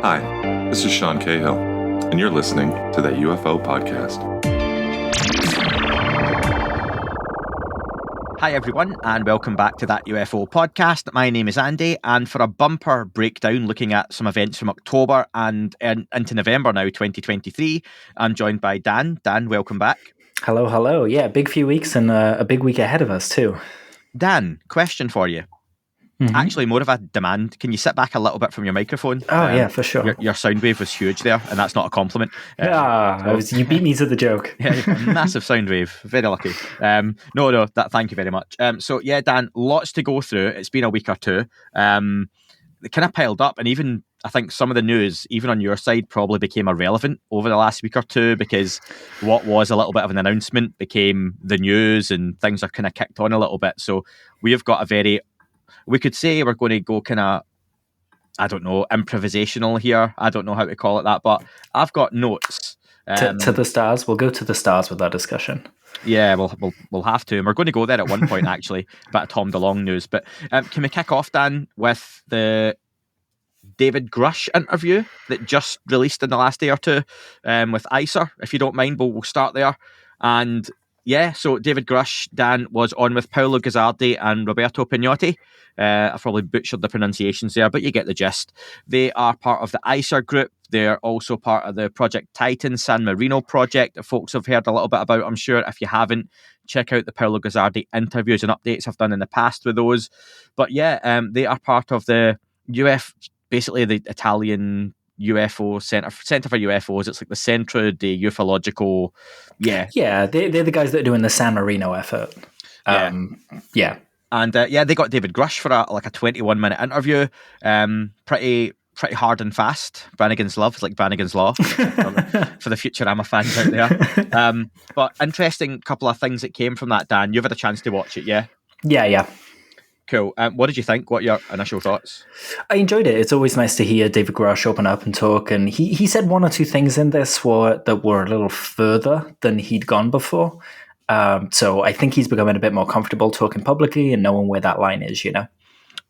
Hi, this is Sean Cahill, and you're listening to the UFO Podcast. Hi everyone, and welcome back to That UFO Podcast. My name is Andy, and for a bumper breakdown looking at some events from October and into November now, 2023, I'm joined by Dan. Dan, welcome back. Hello. Yeah, big few weeks and a big week ahead of us too. Dan, question for you. Mm-hmm. Actually, more of a demand. Can you sit back a little bit from your microphone? Oh, yeah, for sure. Your sound wave was huge there, and that's not a compliment. You beat me to the joke. Yeah, massive sound wave. Very lucky. Thank you very much. So, yeah, Dan, lots to go through. It's been a week or two. It kind of piled up, and even I think some of the news, even on your side, probably became irrelevant over the last week or two because what was a little bit of an announcement became the news, and things are kind of kicked on a little bit. So, we have got we could say we're going to go kind of, I don't know, improvisational here. I don't know how to call it that, but I've got notes. To the stars. We'll go to the stars with our discussion. Yeah, we'll have to. And we're going to go there at one point, actually, about Tom DeLonge news. But can we kick off, Dan, with the David Grusch interview that just released in the last day or two with ICER? If you don't mind, we'll start there. And yeah, so David Grusch, Dan, was on with Paolo Gazzardi and Roberto Pignotti. I've probably butchered the pronunciations there, but you get the gist. They are part of the ICER group. They're also part of the Project Titan San Marino project that folks have heard a little bit about, I'm sure. If you haven't, check out the Paolo Gazzardi interviews and updates I've done in the past with those. But yeah, they are part of the basically the Italian UFO Center for UFOs. It's like the Centro di Ufological. Yeah, they're the guys that are doing the San Marino effort. Yeah. And they got David Grusch for a 21-minute interview. Pretty hard and fast. Brannigan's love. It's like Brannigan's Law. For the future I'm a fan out there. But interesting couple of things that came from that, Dan. You've had a chance to watch it, yeah? Yeah. Cool. What did you think? What are your initial thoughts? I enjoyed it. It's always nice to hear David Grusch open up and talk. And he said one or two things in this that were a little further than he'd gone before. So I think he's becoming a bit more comfortable talking publicly and knowing where that line is, you know?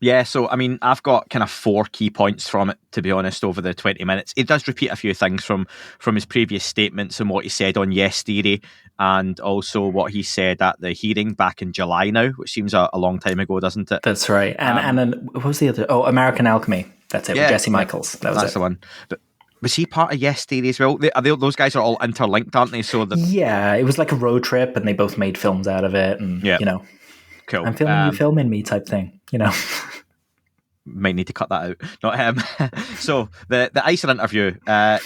Yeah, so, I mean, I've got kind of 4 key points from it, to be honest, over the 20 minutes. It does repeat a few things from his previous statements and what he said on Yes Theory, and also what he said at the hearing back in July now, which seems a long time ago, doesn't it? That's right. And then, what was the other? Oh, American Alchemy. That's it, with Jesse Michaels. That's the one. But was he part of Yes Theory as well? Those guys are all interlinked, aren't they? Yeah, it was like a road trip, and they both made films out of it, and, you know. Cool. I'm filming you filming me type thing, you know. Might need to cut that out. Not him. So the ICER interview,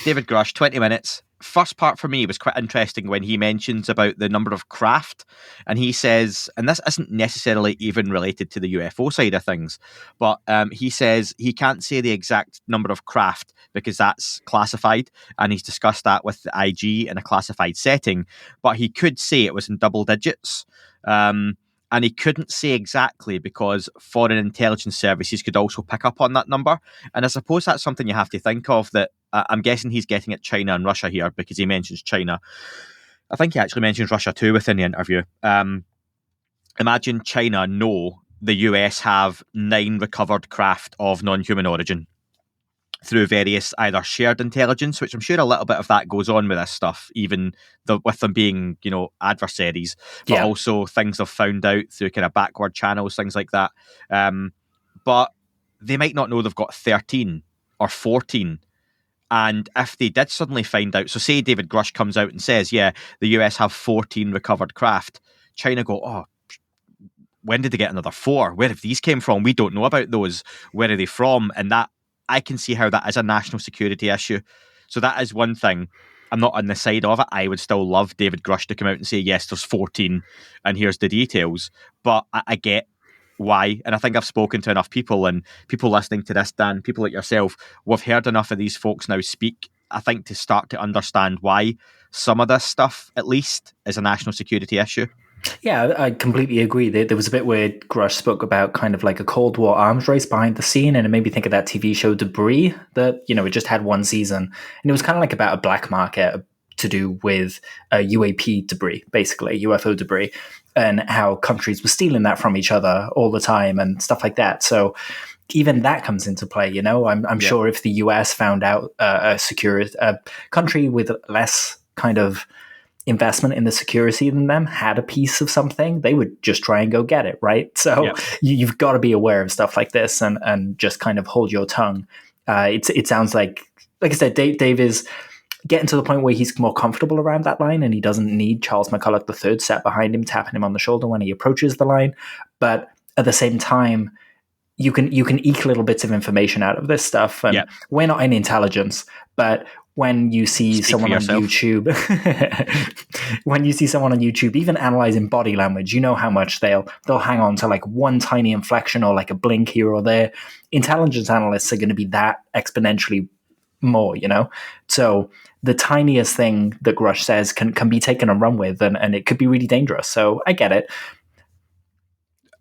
David Grusch, 20 minutes. First part for me was quite interesting when he mentions about the number of craft, and he says, and this isn't necessarily even related to the UFO side of things, but he says he can't say the exact number of craft because that's classified, and he's discussed that with the IG in a classified setting, but he could say it was in double digits. And he couldn't say exactly because foreign intelligence services could also pick up on that number. And I suppose that's something you have to think of, that I'm guessing he's getting at China and Russia here because he mentions China. I think he actually mentions Russia too within the interview. Imagine China know the US have 9 recovered craft of non-human origin through various either shared intelligence, which I'm sure a little bit of that goes on with this stuff, even with them being, adversaries, but also things they've found out through kind of backward channels, things like that. But they might not know they've got 13 or 14. And if they did suddenly find out, so say David Grusch comes out and says, the US have 14 recovered craft, China go, oh, when did they get another 4? Where have these came from? We don't know about those. Where are they from? And that, I can see how that is a national security issue. So that is one thing. I'm not on the side of it. I would still love David Grusch to come out and say, yes, there's 14 and here's the details. But I get why. And I think I've spoken to enough people, and people listening to this, Dan, people like yourself, we've heard enough of these folks now speak, I think, to start to understand why some of this stuff, at least, is a national security issue. Yeah, I completely agree. There was a bit where Grusch spoke about kind of like a Cold War arms race behind the scene, and it made me think of that TV show Debris that, it just had one season. And it was kind of like about a black market to do with UAP debris, basically, UFO debris, and how countries were stealing that from each other all the time and stuff like that. So even that comes into play. I'm sure if the US found out a country with less kind of investment in the security than them had a piece of something, they would just try and go get it, right? So you've got to be aware of stuff like this and just kind of hold your tongue. It sounds like I said, Dave is getting to the point where he's more comfortable around that line, and he doesn't need Charles McCulloch III sat behind him, tapping him on the shoulder when he approaches the line. But at the same time, you can eke little bits of information out of this stuff. And we're not in intelligence, but when you see someone on YouTube, even analyzing body language, you know how much they'll hang on to like one tiny inflection or like a blink here or there. Intelligence analysts are going to be that exponentially more, So the tiniest thing that Grusch says can be taken and run with, and it could be really dangerous. So I get it.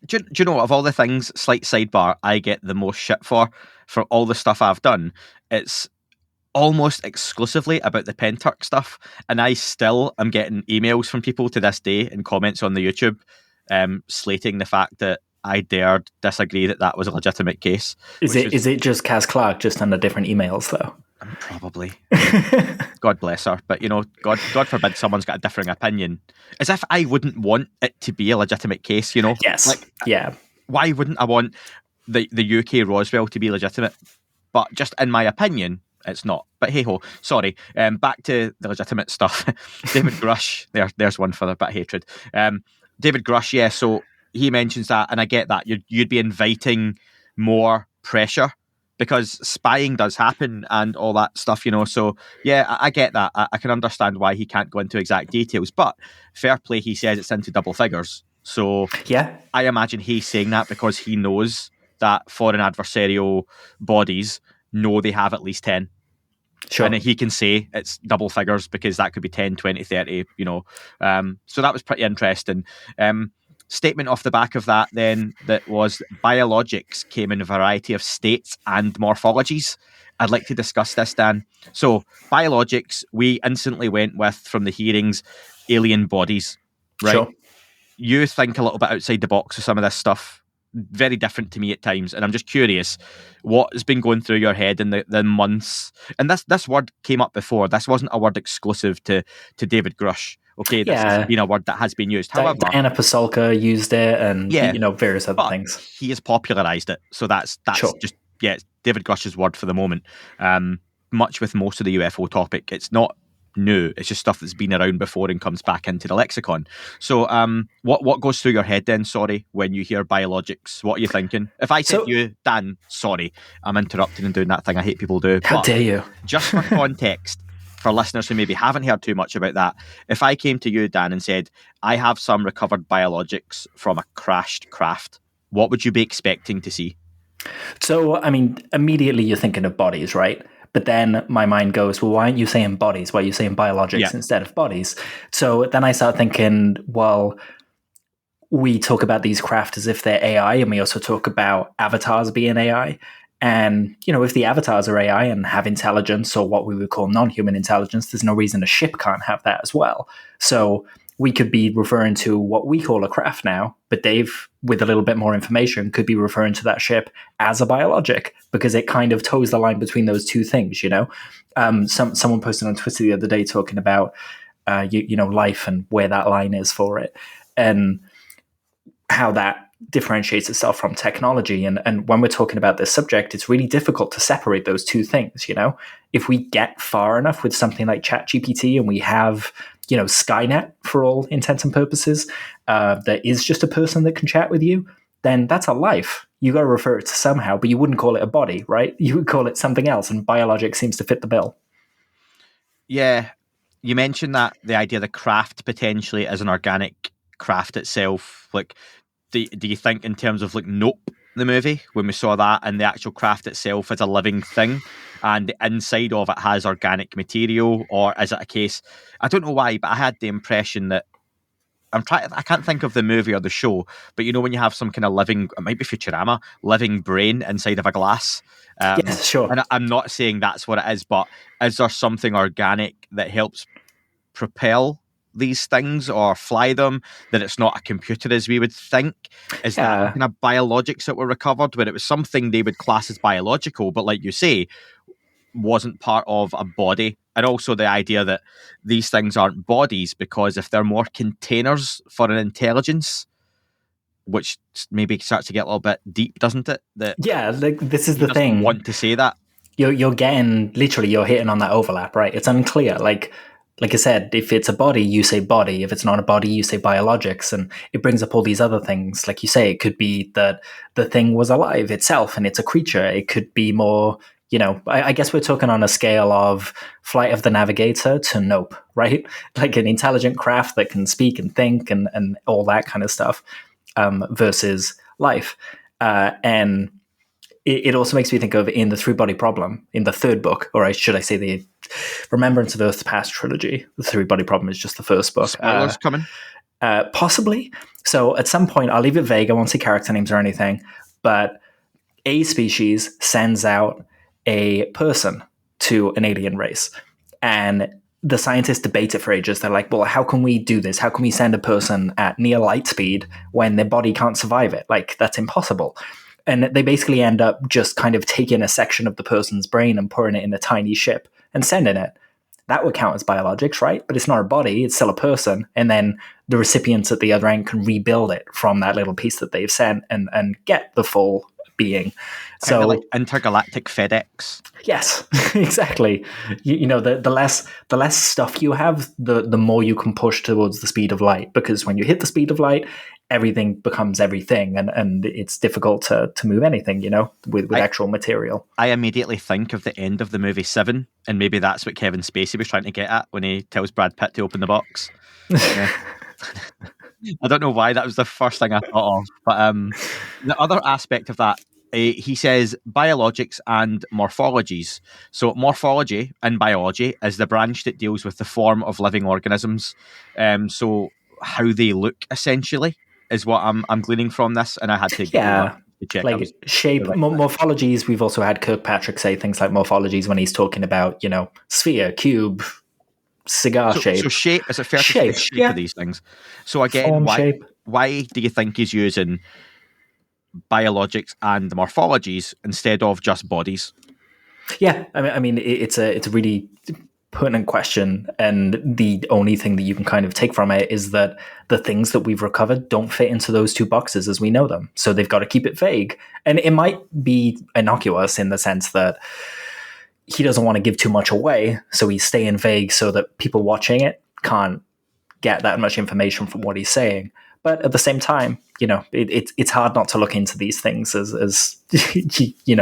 Do you know, of all the things, slight sidebar, I get the most shit for all the stuff I've done, it's almost exclusively about the Penturk stuff, and I still am getting emails from people to this day and comments on the YouTube slating the fact that I dared disagree that was a legitimate case. Is it just Kaz Clark, just under different emails though? Probably. God bless her. But, God forbid someone's got a differing opinion. As if I wouldn't want it to be a legitimate case, Yes. Why wouldn't I want the UK Roswell to be legitimate? But just in my opinion, it's not. But hey-ho. Sorry. Back to the legitimate stuff. David Grusch. There's one for the bit of hatred. David Grusch, so he mentions that, and I get that. You'd be inviting more pressure, because spying does happen and all that stuff, So, I get that. I can understand why he can't go into exact details. But fair play, he says it's into double figures. So, I imagine he's saying that because he knows that foreign adversarial bodies know they have at least 10. Sure. And he can say it's double figures because that could be 10, 20, 30, So that was pretty interesting. Statement off the back of that then, that was Biologics came in a variety of states and morphologies. I'd like to discuss this, Dan. So Biologics, we instantly went with, from the hearings, alien bodies, right? Sure. You think a little bit outside the box of some of this stuff. Very different to me at times, and I'm just curious what has been going through your head in the months. And this word came up before. This wasn't a word exclusive to David Grusch. Okay, this has been a word that has been used. However, Anna Pasolka used it, and various other things. He has popularized it, so that's sure. just it's David Grusch's word for the moment. Much with most of the UFO topic, it's not new. It's just stuff that's been around before and comes back into the lexicon. So, what goes through your head then? Sorry, when you hear Biologics, what are you thinking? If I said to you, Dan, sorry, I'm interrupting and doing that thing I hate people do. How dare you? Just for context, for listeners who maybe haven't heard too much about that, if I came to you, Dan, and said, I have some recovered Biologics from a crashed craft, what would you be expecting to see? So, I mean, immediately you're thinking of bodies, right? But then my mind goes, well, why aren't you saying bodies? Why are you saying biologics instead of bodies? So then I start thinking, well, we talk about these craft as if they're AI, and we also talk about avatars being AI. And, if the avatars are AI and have intelligence, or what we would call non-human intelligence, there's no reason a ship can't have that as well. So we could be referring to what we call a craft now, but Dave, with a little bit more information, could be referring to that ship as a biologic, because it kind of toes the line between those two things, Someone posted on Twitter the other day talking about, life and where that line is for it, and how that differentiates itself from technology. And when we're talking about this subject, it's really difficult to separate those two things, If we get far enough with something like ChatGPT and we have, Skynet for all intents and purposes, there is just a person that can chat with you, then that's a life. You got to refer it to somehow, but you wouldn't call it a body, right? You would call it something else, and Biologics seems to fit the bill. Yeah. You mentioned that the idea of the craft potentially as an organic craft itself. Like, do you think in terms of like Nope, the movie, when we saw that, and the actual craft itself is a living thing and the inside of it has organic material? Or is it a case, I don't know why, but I had the impression that I can't think of the movie or the show, but when you have some kind of living, it might be Futurama, living brain inside of a glass. Yes, sure. And I'm not saying that's what it is, but is there something organic that helps propel these things or fly them, that it's not a computer as we would think? Is that kind of biologics that were recovered, where it was something they would class as biological, but like you say, wasn't part of a body? And also the idea that these things aren't bodies because if they're more containers for an intelligence, which maybe starts to get a little bit deep, doesn't it? That like this is the thing. Want to say that you're getting literally you're hitting on that overlap, right? It's unclear. Like I said, if it's a body, you say body. If it's not a body, you say biologics, and it brings up all these other things. Like you say, it could be that the thing was alive itself and it's a creature. It could be more. I guess we're talking on a scale of Flight of the Navigator to Nope, right? Like an intelligent craft that can speak and think and all that kind of stuff versus life. And it also makes me think of in the Three-Body Problem, in the third book, or should I say the Remembrance of Earth's Past trilogy. The Three-Body Problem is just the first book. Spoilers coming? Possibly. So at some point, I'll leave it vague. I won't say character names or anything, but a species sends out a person to an alien race, and the scientists debate it for ages. They're like, well, how can we do this? How can we send a person at near light speed when their body can't survive it? Like, that's impossible. And they basically end up just kind of taking a section of the person's brain and putting it in a tiny ship and sending it. That would count as biologics, right? But it's not a body, it's still a person. And then the recipients at the other end can rebuild it from that little piece that they've sent and get the full being. So like intergalactic FedEx. Yes, exactly. The less stuff you have, the more you can push towards the speed of light, because when you hit the speed of light, everything becomes everything, and it's difficult to move anything, with actual material. I immediately think of the end of the movie Seven, and maybe that's what Kevin Spacey was trying to get at when he tells Brad Pitt to open the box. Yeah. I don't know why that was the first thing I thought of, but the other aspect of that, he says biologics and morphologies. So morphology in biology is the branch that deals with the form of living organisms. So how they look essentially is what I'm gleaning from this, and I had to to check. Like shape, morphologies. We've also had Kirkpatrick say things like morphologies when he's talking about sphere, cube, cigar shape. So shape, is it fair to say shape of these things? So again, why do you think he's using biologics and morphologies instead of just bodies? Yeah, I mean, it's a really pertinent question, and the only thing that you can kind of take from it is that the things that we've recovered don't fit into those two boxes as we know them. So they've got to keep it vague, and it might be innocuous in the sense that he doesn't want to give too much away, so he's staying vague so that people watching it can't get that much information from what he's saying. But at the same time, it's hard not to look into these things as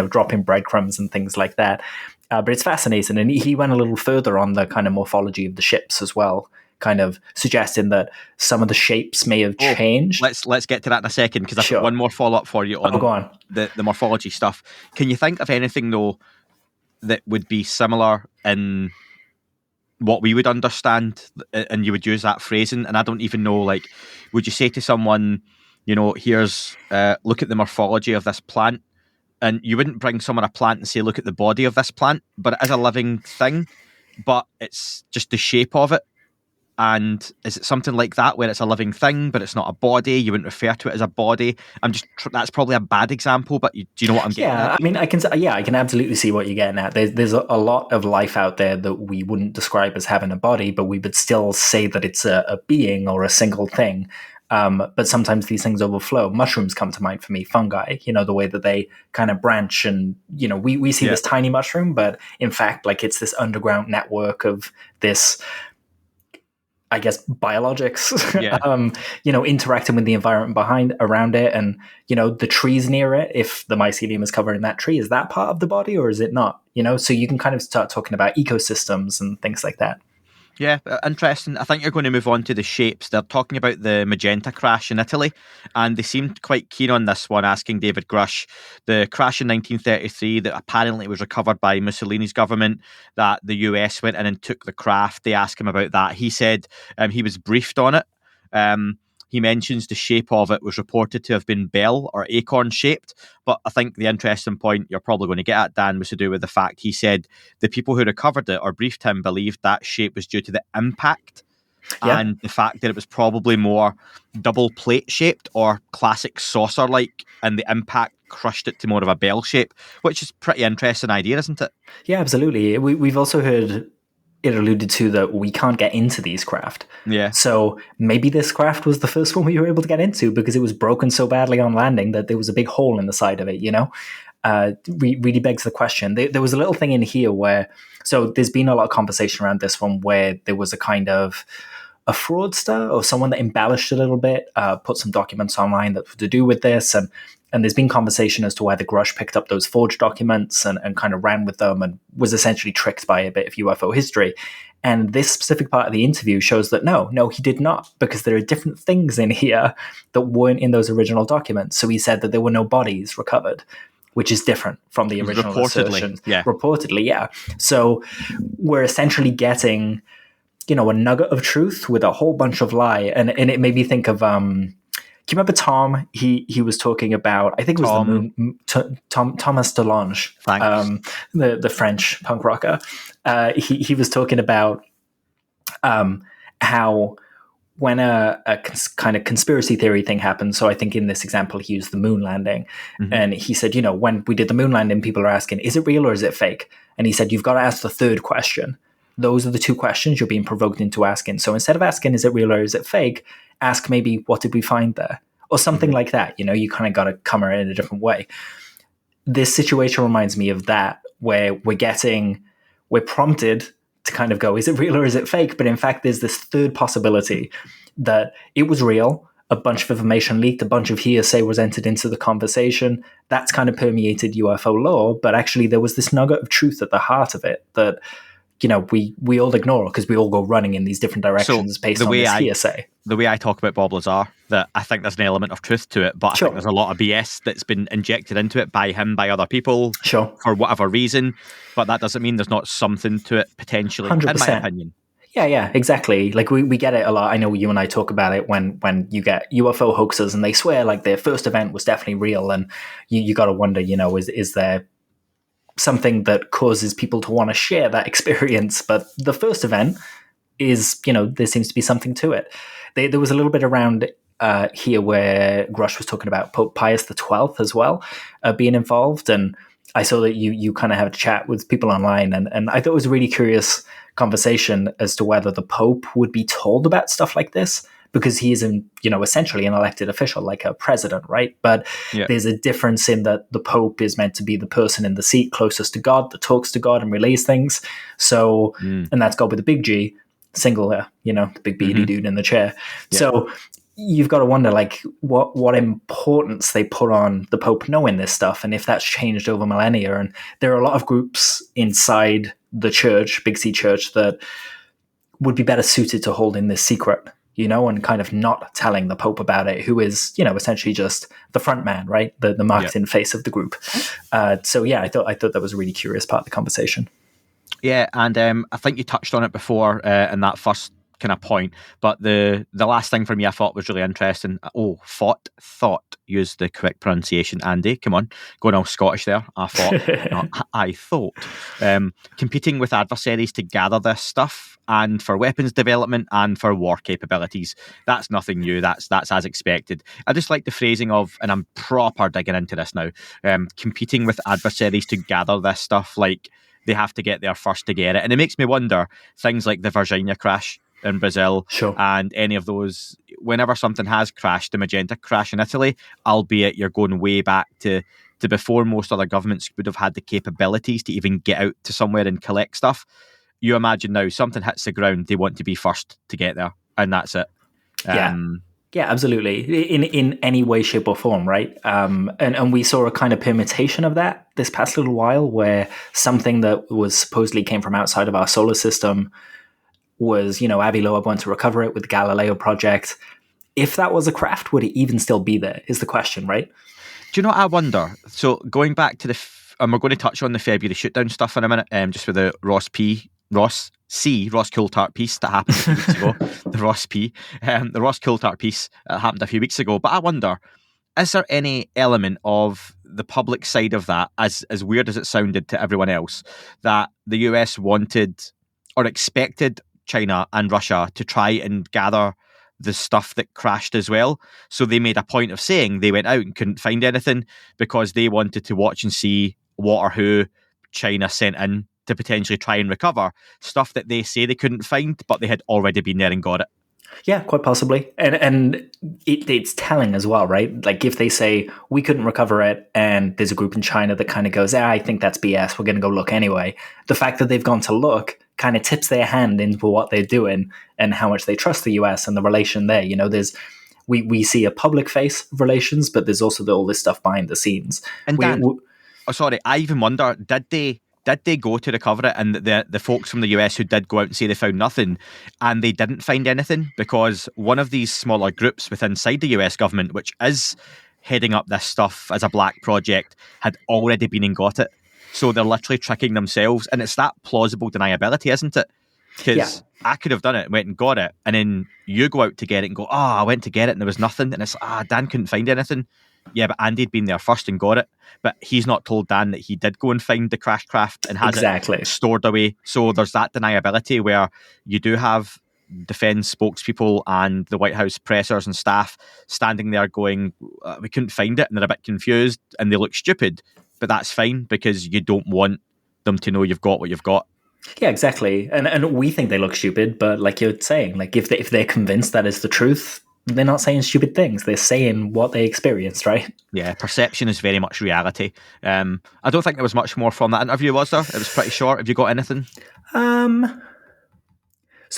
dropping breadcrumbs and things like that. But it's fascinating. And he went a little further on the kind of morphology of the ships as well, kind of suggesting that some of the shapes may have changed. Let's get to that in a second, because I've got one more follow-up for you on, go on. The morphology stuff. Can you think of anything, though, that would be similar in what we would understand, and you would use that phrasing? And I don't even know, like, would you say to someone, here's look at the morphology of this plant, and you wouldn't bring someone a plant and say, look at the body of this plant, but it is a living thing, but it's just the shape of it. And is it something like that where it's a living thing, but it's not a body? You wouldn't refer to it as a body. That's probably a bad example, but do you know what I'm getting at? I mean, I can absolutely see what you're getting at. There's a lot of life out there that we wouldn't describe as having a body, but we would still say that it's a being or a single thing. But sometimes these things overflow. Mushrooms come to mind for me, fungi, the way that they kind of branch, and, we see this tiny mushroom, but in fact, like, it's this underground network of this, I guess, biologics, interacting with the environment around it, and, the trees near it. If the mycelium is covering that tree, is that part of the body or is it not? So you can kind of start talking about ecosystems and things like that. Yeah, interesting. I think you're going to move on to the shapes. They're talking about the magenta crash in Italy, and they seemed quite keen on this one, asking David Grusch. The crash in 1933 that apparently was recovered by Mussolini's government, that the US went in and took the craft. They asked him about that. He said he was briefed on it. He mentions the shape of it was reported to have been bell or acorn shaped, but I think the interesting point you're probably going to get at, Dan, was to do with the fact he said the people who recovered it or briefed him believed that shape was due to the impact Yeah. and the fact that it was probably more double plate shaped or classic saucer like, and the impact crushed it to more of a bell shape, which is pretty interesting idea, isn't it? Yeah, absolutely. We've also heard it alluded to that we can't get into these craft. Yeah. So maybe this craft was the first one we were able to get into because it was broken so badly on landing that there was a big hole in the side of it, really begs the question. There was a little thing in here where, so there's been a lot of conversation around this one where there was a kind of a fraudster or someone that embellished a little bit, put some documents online that were to do with this. And there's been conversation as to whether Grusch picked up those forged documents and kind of ran with them and was essentially tricked by a bit of UFO history. And this specific part of the interview shows that no, he did not, because there are different things in here that weren't in those original documents. So he said that there were no bodies recovered, which is different from the original assertion. Yeah. Reportedly, yeah. So we're essentially getting, a nugget of truth with a whole bunch of lie. And it made me think of, do you remember Tom? He was talking about, I think it was Thomas DeLonge, the French punk rocker. He was talking about how when a kind of conspiracy theory thing happened, so I think in this example he used the moon landing, and he said, when we did the moon landing, people are asking, is it real or is it fake? And he said, you've got to ask the third question. Those are the two questions you're being provoked into asking. So instead of asking, is it real or is it fake, ask maybe, what did we find there? Or something like that. You kind of got to come at it in a different way. This situation reminds me of that, where we're prompted to kind of go, is it real or is it fake? But in fact, there's this third possibility that it was real. A bunch of information leaked, a bunch of hearsay was entered into the conversation. That's kind of permeated UFO lore. But actually, there was this nugget of truth at the heart of it that, we all ignore because we all go running in these different directions based on this hearsay. The way I talk about Bob Lazar, that I think there's an element of truth to it, but I think there's a lot of BS that's been injected into it by him, by other people, for whatever reason. But that doesn't mean there's not something to it, potentially, 100%. In my opinion. Yeah, exactly. Like we get it a lot. I know you and I talk about it when you get UFO hoaxers and they swear like their first event was definitely real, and you got to wonder, is there something that causes people to want to share that experience? But the first event is, there seems to be something to it. There was a little bit around here where Grusch was talking about Pope Pius XII as well being involved, and I saw that you kind of have a chat with people online, and I thought it was a really curious conversation as to whether the Pope would be told about stuff like this, because he is essentially an elected official, like a president, right? But there's a difference in that the Pope is meant to be the person in the seat closest to God, that talks to God and relays things. So, and that's God with a big G, single, the big beady dude in the chair. Yeah. So you've got to wonder, like, what importance they put on the Pope knowing this stuff, and if that's changed over millennia. And there are a lot of groups inside the church, Big C Church, that would be better suited to holding this secret, and kind of not telling the Pope about it, who is, essentially just the front man, right? The marketing face of the group. So yeah, I thought that was a really curious part of the conversation. Yeah, and I think you touched on it before in that first kind of point, but the last thing for me I thought was really interesting. Thought used the correct pronunciation. Andy, come on, going all Scottish there. I thought competing with adversaries to gather this stuff, and for weapons development and for war capabilities. That's nothing new. That's as expected. I just like the phrasing of, and I'm proper digging into this now, competing with adversaries to gather this stuff, like they have to get there first to get it. And it makes me wonder, things like the Virginia crash in Brazil, and any of those, whenever something has crashed, the Magenta crash in Italy, albeit you're going way back to before most other governments would have had the capabilities to even get out to somewhere and collect stuff. You imagine now something hits the ground, they want to be first to get there, and that's it. Yeah, absolutely. In any way, shape, or form, right? And we saw a kind of permutation of that this past little while, where something that was supposedly came from outside of our solar system was, Avi Loeb went to recover it with the Galileo project. If that was a craft, would it even still be there, is the question, right? Do you know what I wonder? So going back to we're going to touch on the February Shootdown stuff in a minute, just with the Ross Coulthart piece that happened a few weeks ago. The Ross Coulthart piece happened a few weeks ago. But I wonder, is there any element of the public side of that, as weird as it sounded to everyone else, that the US wanted or expected China and Russia to try and gather the stuff that crashed as well. So they made a point of saying they went out and couldn't find anything because they wanted to watch and see what or who China sent in to potentially try and recover stuff that they say they couldn't find, but they had already been there and got it. Yeah, quite possibly. And it's telling as well, right? Like if they say we couldn't recover it and there's a group in China that kind of goes, I think that's BS, we're going to go look anyway. The fact that they've gone to look kind of tips their hand into what they're doing and how much they trust the US and the relation there. You know, we see a public face of relations, but there's also all this stuff behind the scenes. And Dan, I even wonder, did they go to recover it, and the folks from the US who did go out and say they found nothing, and they didn't find anything because one of these smaller groups within inside the US government, which is heading up this stuff as a black project, had already been and got it. So they're literally tricking themselves, and it's that plausible deniability, isn't it? Because I could have done it and went and got it, and then you go out to get it and go, I went to get it and there was nothing, and it's Dan couldn't find anything. Yeah, but Andy'd been there first and got it. But he's not told Dan that he did go and find the crashed craft and has it stored away. So there's that deniability where you do have defence spokespeople and the White House pressers and staff standing there going, we couldn't find it, and they're a bit confused and they look stupid. But that's fine because you don't want them to know you've got what you've got. Yeah, exactly. And we think they look stupid, but like you're saying, like if they're convinced that is the truth, they're not saying stupid things. They're saying what they experienced, right? Yeah, perception is very much reality. I don't think there was much more from that interview, was there? It was pretty short. Have you got anything? So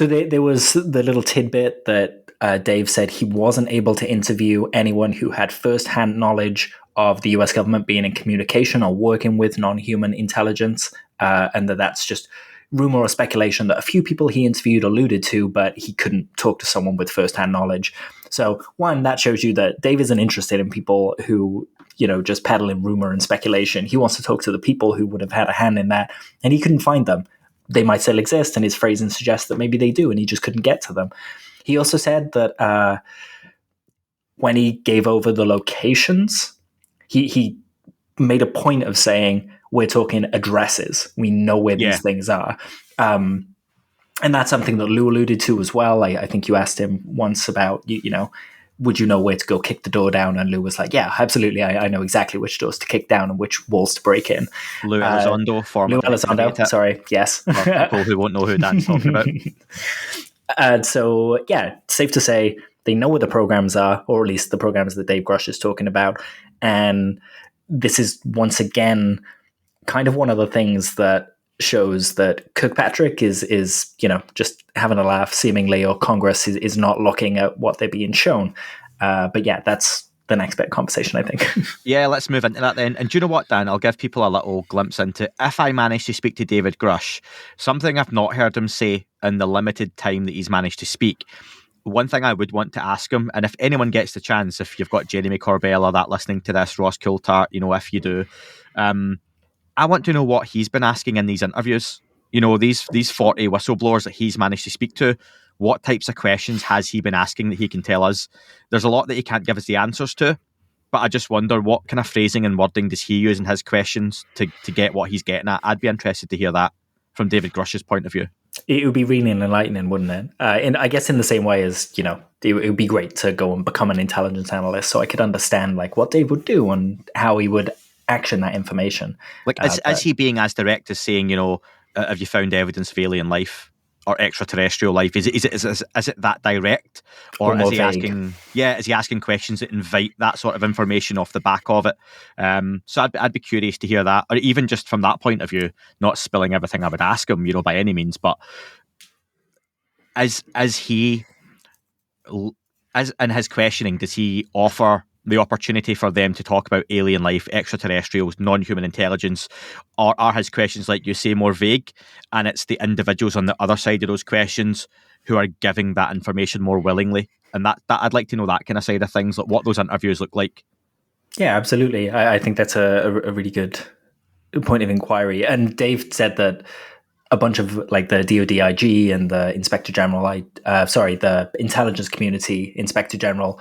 there was the little tidbit that Dave said he wasn't able to interview anyone who had first-hand knowledge of the US government being in communication or working with non-human intelligence, and that's just rumor or speculation that a few people he interviewed alluded to, but he couldn't talk to someone with first-hand knowledge. So one, that shows you that Dave isn't interested in people who, just peddle in rumor and speculation. He wants to talk to the people who would have had a hand in that, and he couldn't find them. They might still exist, and his phrasing suggests that maybe they do, and he just couldn't get to them. He also said that when he gave over the locations, he made a point of saying, we're talking addresses. We know where these things are. And that's something that Lou alluded to as well. I think you asked him once about, would you know where to go kick the door down? And Lou was like, yeah, absolutely. I know exactly which doors to kick down and which walls to break in. Lou Elizondo, former. Lou Elizondo, sorry, yes. For people who won't know who Dan's talking about. So, yeah, safe to say they know what the programs are, or at least the programs that Dave Grusch is talking about. And this is, once again, kind of one of the things that shows that Kirkpatrick is just having a laugh seemingly, or Congress is not looking at what they're being shown. But yeah, that's the next bit of conversation, I think. Yeah, let's move into that then. And do you know what, Dan? I'll give people a little glimpse into, if I manage to speak to David Grusch, something I've not heard him say in the limited time that he's managed to speak. One thing I would want to ask him, and if anyone gets the chance, if you've got Jeremy Corbell or that listening to this, Ross Coulthart, if you do, I want to know what he's been asking in these interviews. These 40 whistleblowers that he's managed to speak to, what types of questions has he been asking that he can tell us? There's a lot that he can't give us the answers to, but I just wonder what kind of phrasing and wording does he use in his questions to get what he's getting at. I'd be interested to hear that from David Grusch's point of view. It would be really enlightening, wouldn't it? And I guess in the same way as, it would be great to go and become an intelligence analyst so I could understand what Dave would do and how he would action that information. Is he being as direct as saying, have you found evidence of alien life or extraterrestrial life? Is it that direct, or is he asking? Yeah, is he asking questions that invite that sort of information off the back of it? So I'd be curious to hear that, or even just from that point of view, not spilling everything I would ask him, by any means, but as in his questioning, does he offer the opportunity for them to talk about alien life, extraterrestrials, non-human intelligence, or are his questions, like you say, more vague, and it's the individuals on the other side of those questions who are giving that information more willingly? And that I'd like to know that kind of side of things, like what those interviews look like. Yeah, absolutely. I think that's a really good point of inquiry. And Dave said that a bunch of the DoD IG and the Inspector General, the intelligence community Inspector General,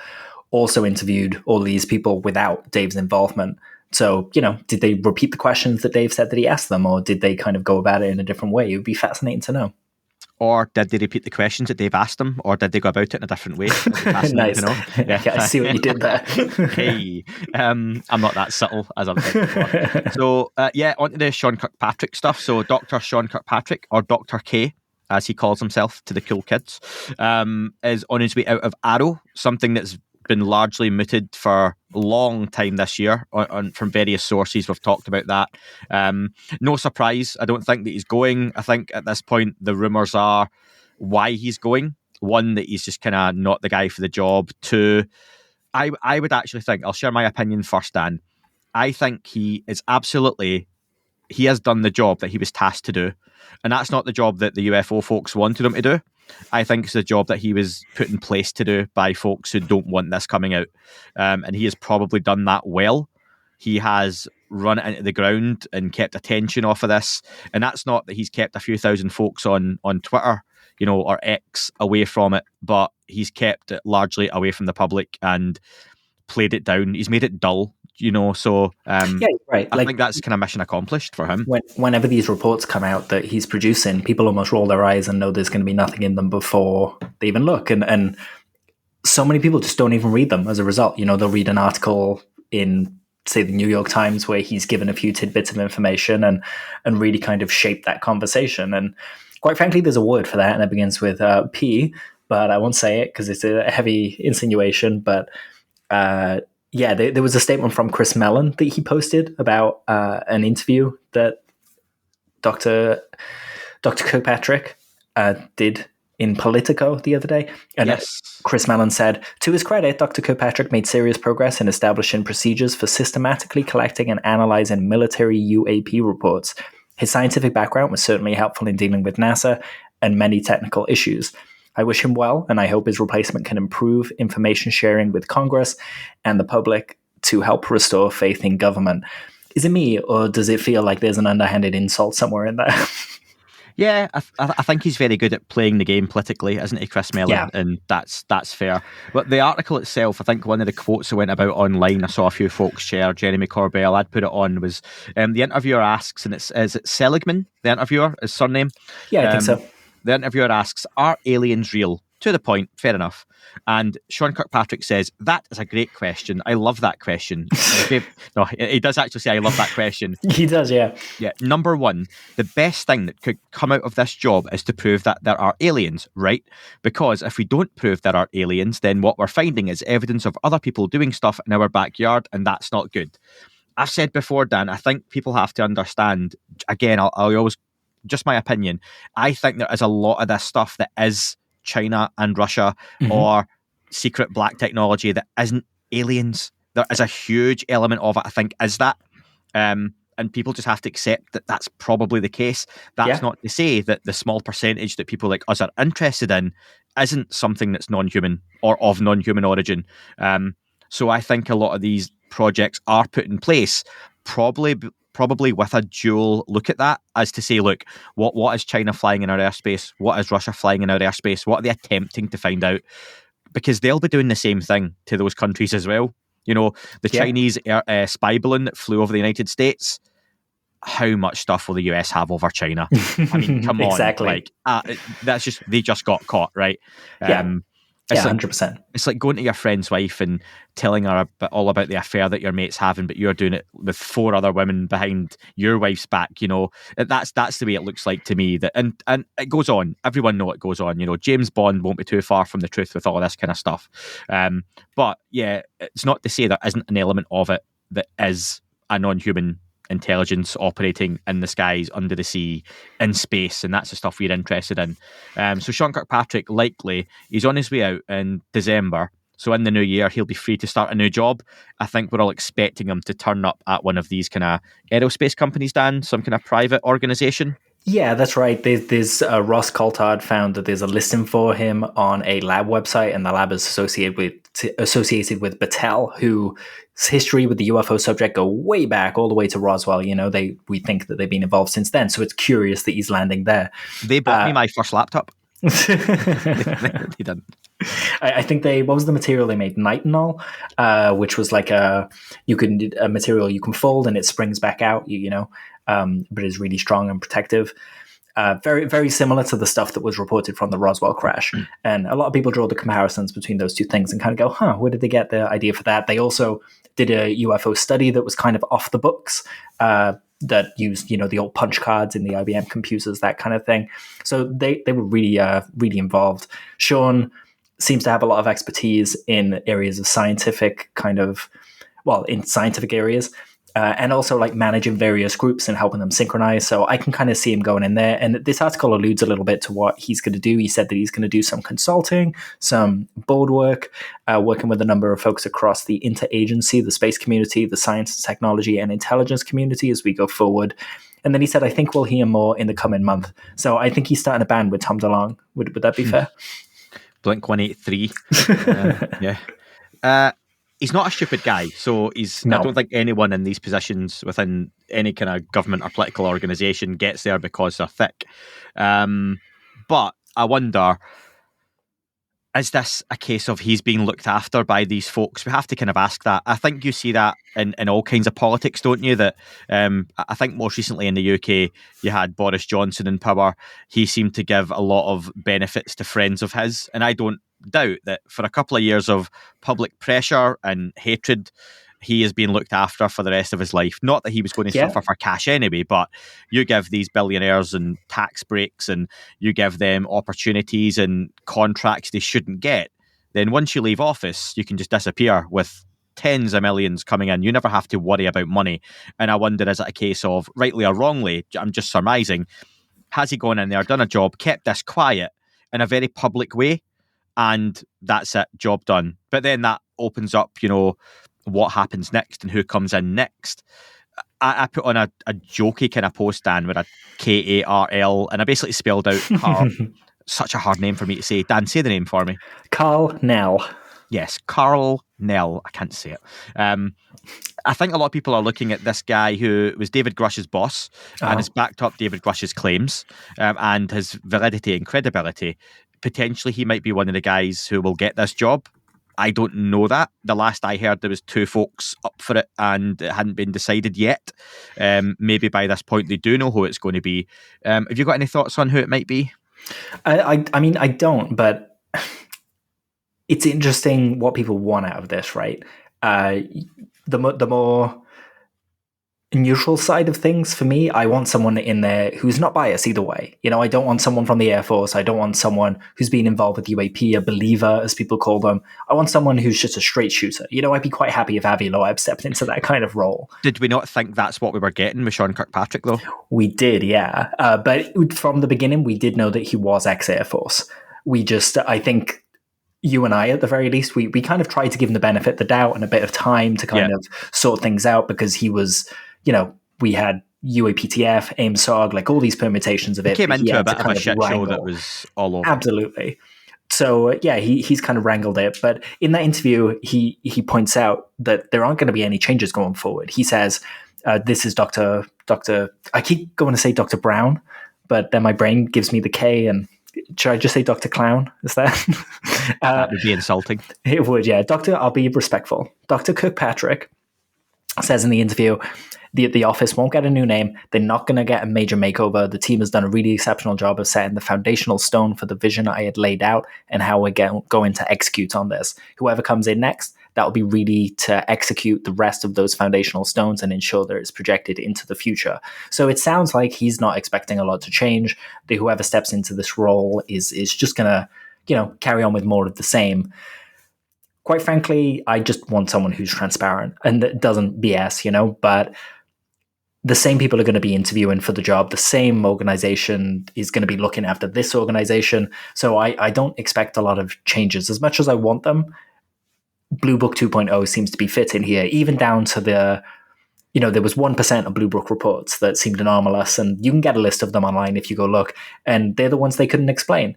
also interviewed all these people without Dave's involvement. So, did they repeat the questions that Dave said that he asked them, or did they kind of go about it in a different way? It would be fascinating to know. or did they repeat the questions that Dave asked them, or did they go about it in a different way? Nice. To know. Yeah, I see what you did there. Hey, I'm not that subtle as I'm thinking. So, on to the Sean Kirkpatrick stuff. So, Dr. Sean Kirkpatrick, or Dr. K, as he calls himself to the cool kids, is on his way out of AARO, something that's been largely mooted for a long time this year from various sources. We've talked about that. No surprise. I don't think that he's going. I think at this point the rumours are why he's going. One, that he's just kind of not the guy for the job. Two, I would actually think, I'll share my opinion first, Dan. I think he has done the job that he was tasked to do. And that's not the job that the UFO folks wanted him to do. I think it's the job that he was put in place to do by folks who don't want this coming out. And he has probably done that well. He has run it into the ground and kept attention off of this. And that's not that he's kept a few thousand folks on Twitter, or X away from it, but he's kept it largely away from the public and played it down. He's made it dull, so right. I think that's kind of mission accomplished for him. Whenever these reports come out that he's producing, people almost roll their eyes and know there's going to be nothing in them before they even look. And so many people just don't even read them as a result. They'll read an article in, say, the New York Times where he's given a few tidbits of information and really kind of shaped that conversation. And quite frankly, there's a word for that, and it begins with P, but I won't say it because it's a heavy insinuation. But there was a statement from Chris Mellon that he posted about an interview that Dr. Kirkpatrick did in Politico the other day. And yes. Chris Mellon said, to his credit, Dr. Kirkpatrick made serious progress in establishing procedures for systematically collecting and analyzing military UAP reports. His scientific background was certainly helpful in dealing with NASA and many technical issues. I wish him well, and I hope his replacement can improve information sharing with Congress and the public to help restore faith in government. Is it me, or does it feel like there's an underhanded insult somewhere in there? Yeah, I think he's very good at playing the game politically, isn't he, Chris Mellon? Yeah. And that's fair. But the article itself, I think one of the quotes that went about online, I saw a few folks share, Jeremy Corbell, I'd put it on, was the interviewer asks, and is it Seligman, the interviewer, his surname? Yeah, I think so. The interviewer asks, are aliens real? To the point, fair enough. And Sean Kirkpatrick says, that is a great question. I love that question. No, he does actually say, I love that question. He does, yeah. Yeah. Number one, the best thing that could come out of this job is to prove that there are aliens, right? Because if we don't prove there are aliens, then what we're finding is evidence of other people doing stuff in our backyard, and that's not good. I've said before, Dan, I think people have to understand, again, I'll always, just my opinion, I think there is a lot of this stuff that is China and Russia or secret black technology that isn't aliens. There is a huge element of it, I think, is that. And people just have to accept that that's probably the case. That's not to say that the small percentage that people like us are interested in isn't something that's non-human or of non-human origin. So I think a lot of these projects are put in place probably with a dual look at that, as to say, look, what is China flying in our airspace? What is Russia flying in our airspace? What are they attempting to find out? Because they'll be doing the same thing to those countries as well. The Chinese spy balloon that flew over the United States, how much stuff will the US have over China? I mean, come on. Exactly. That's just, they just got caught, right? It's 100%. It's like going to your friend's wife and telling her all about the affair that your mate's having, but you're doing it with 4 other women behind your wife's back. That's the way it looks like to me. That and it goes on. Everyone know it goes on. James Bond won't be too far from the truth with all this kind of stuff. But yeah, it's not to say there isn't an element of it that is a non-human intelligence operating in the skies, under the sea, in space, and that's the stuff we're interested in. So Sean Kirkpatrick, likely, he's on his way out in December, so in the new year he'll be free to start a new job. I think we're all expecting him to turn up at one of these kind of aerospace companies, Dan, some kind of private organisation. Yeah, that's right. There's Ross Coulthart found that there's a listing for him on a lab website, and the lab is associated with Battelle, whose history with the UFO subject go way back, all the way to Roswell. We think that they've been involved since then, so it's curious that he's landing there. They bought me my first laptop. They didn't. I think what was the material they made? Nitinol, which was like a material you can fold and it springs back out, but is really strong and protective. Very, very similar to the stuff that was reported from the Roswell crash. And a lot of people draw the comparisons between those two things and kind of go, where did they get the idea for that? They also did a UFO study that was kind of off the books, that used, the old punch cards in the IBM computers, that kind of thing. So they were really, really involved. Sean seems to have a lot of expertise in areas of scientific in scientific areas. And also like managing various groups and helping them synchronize. So I can kind of see him going in there. And this article alludes a little bit to what he's going to do. He said that he's going to do some consulting, some board work, working with a number of folks across the interagency, the space community, the science and technology and intelligence community as we go forward. And then he said, I think we'll hear more in the coming month. So I think he's starting a band with Tom DeLonge. Would that be fair? Blink 183. Yeah. He's not a stupid guy, so I don't think anyone in these positions within any kind of government or political organisation gets there because they're thick. But I wonder, is this a case of he's being looked after by these folks? We have to kind of ask that. I think you see that in all kinds of politics, don't you? That I think most recently in the UK, you had Boris Johnson in power. He seemed to give a lot of benefits to friends of his, and I don't doubt that for a couple of years of public pressure and hatred, he is being looked after for the rest of his life. Not that he was going to suffer for cash anyway, but you give these billionaires and tax breaks and you give them opportunities and contracts they shouldn't get. Then once you leave office, you can just disappear with tens of millions coming in. You never have to worry about money. And I wonder, is it a case of, rightly or wrongly, I'm just surmising, has he gone in there, done a job, kept this quiet in a very public way? And that's it, job done. But then that opens up, what happens next and who comes in next. I put on a jokey kind of post, Dan, with a Karl, and I basically spelled out Carl. Such a hard name for me to say. Dan, say the name for me. Carl Nell. Yes, Carl Nell. I can't say it. I think a lot of people are looking at this guy who was David Grusch's boss and has backed up David Grusch's claims and his validity and credibility. Potentially he might be one of the guys who will get this job. I don't know that. The last I heard, there was 2 folks up for it and it hadn't been decided yet. Maybe by this point they do know who it's going to be. Have you got any thoughts on who it might be? I mean, I don't, but it's interesting what people want out of this, right? The more neutral side of things for me, I want someone in there who's not biased either way. I don't want someone from the Air Force. I don't want someone who's been involved with UAP, a believer, as people call them. I want someone who's just a straight shooter. I'd be quite happy if Avi Loeb stepped into that kind of role. Did we not think that's what we were getting with Sean Kirkpatrick, though? We did, yeah. But from the beginning, we did know that he was ex-Air Force. I think you and I, at the very least, we kind of tried to give him the benefit of the doubt and a bit of time to kind of sort things out, because he was, we had UAPTF, AIM-SOG, like all these permutations of it. He came into a bit of a shit show that was all over. Absolutely. So, he's kind of wrangled it. But in that interview, he points out that there aren't going to be any changes going forward. He says, this is Dr. I keep going to say Dr. Brown, but then my brain gives me the K, and should I just say Dr. Clown? Is that? That would be insulting. It would, yeah. I'll be respectful. Dr. Kirkpatrick says in the interview, the office won't get a new name. They're not going to get a major makeover. The team has done a really exceptional job of setting the foundational stone for the vision I had laid out and how we're going to execute on this. Whoever comes in next, that will be really to execute the rest of those foundational stones and ensure that it's projected into the future. So it sounds like he's not expecting a lot to change. Whoever steps into this role is just going to, carry on with more of the same. Quite frankly, I just want someone who's transparent and that doesn't BS, but the same people are going to be interviewing for the job. The same organization is going to be looking after this organization. So I don't expect a lot of changes as much as I want them. Blue Book 2.0 seems to be fitting here, even down to there was 1% of Blue Book reports that seemed anomalous, and you can get a list of them online if you go look, and they're the ones they couldn't explain.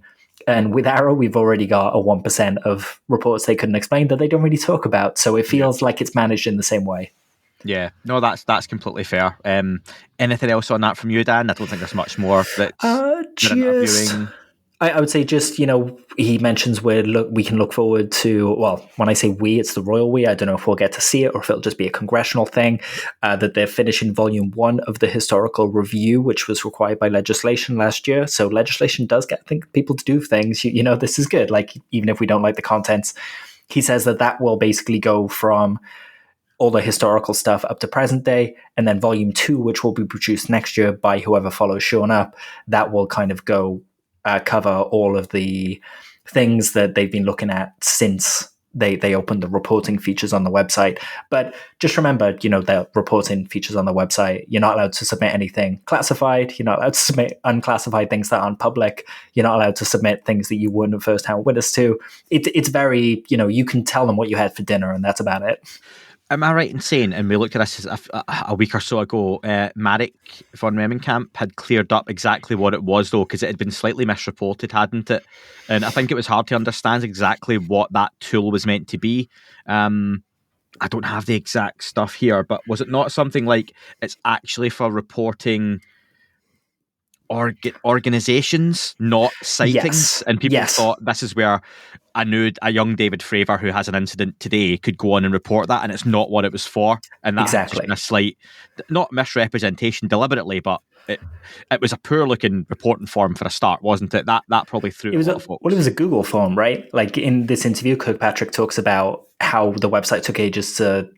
And with AARO, we've already got a 1% of reports they couldn't explain that they don't really talk about. So it feels like it's managed in the same way. Yeah, no, that's completely fair. Anything else on that from you, Dan? I don't think there's much more that interviewing. I would say just, he mentions we can look forward to, well, when I say we, it's the royal we. I don't know if we'll get to see it or if it'll just be a congressional thing, that they're finishing volume 1 of the historical review, which was required by legislation last year. So legislation does get people to do things. This is good. Like, even if we don't like the contents, he says that will basically go from all the historical stuff up to present day, and then volume 2, which will be produced next year by whoever follows Sean up, that will kind of go cover all of the things that they've been looking at since they opened the reporting features on the website. But just remember, the reporting features on the website, you're not allowed to submit anything classified. You're not allowed to submit unclassified things that aren't public. You're not allowed to submit things that you wouldn't have first-hand witness to. It's very, you can tell them what you had for dinner, and that's about it. Am I right in saying, and we looked at this a week or so ago, Marek von Remmenkamp had cleared up exactly what it was, though, because it had been slightly misreported, hadn't it? And I think it was hard to understand exactly what that tool was meant to be. I don't have the exact stuff here, but was it not something like it's actually for reporting organizations, not sightings? Yes. And people thought this is where a young David Fravor who has an incident today could go on and report that, and it's not what it was for. And that's exactly just a slight, not misrepresentation deliberately, but it was a poor looking reporting form for a start, wasn't it? That probably threw a lot of folks. Well, it was a Google form, right? Like, in this interview, Kirkpatrick talks about how the website took ages to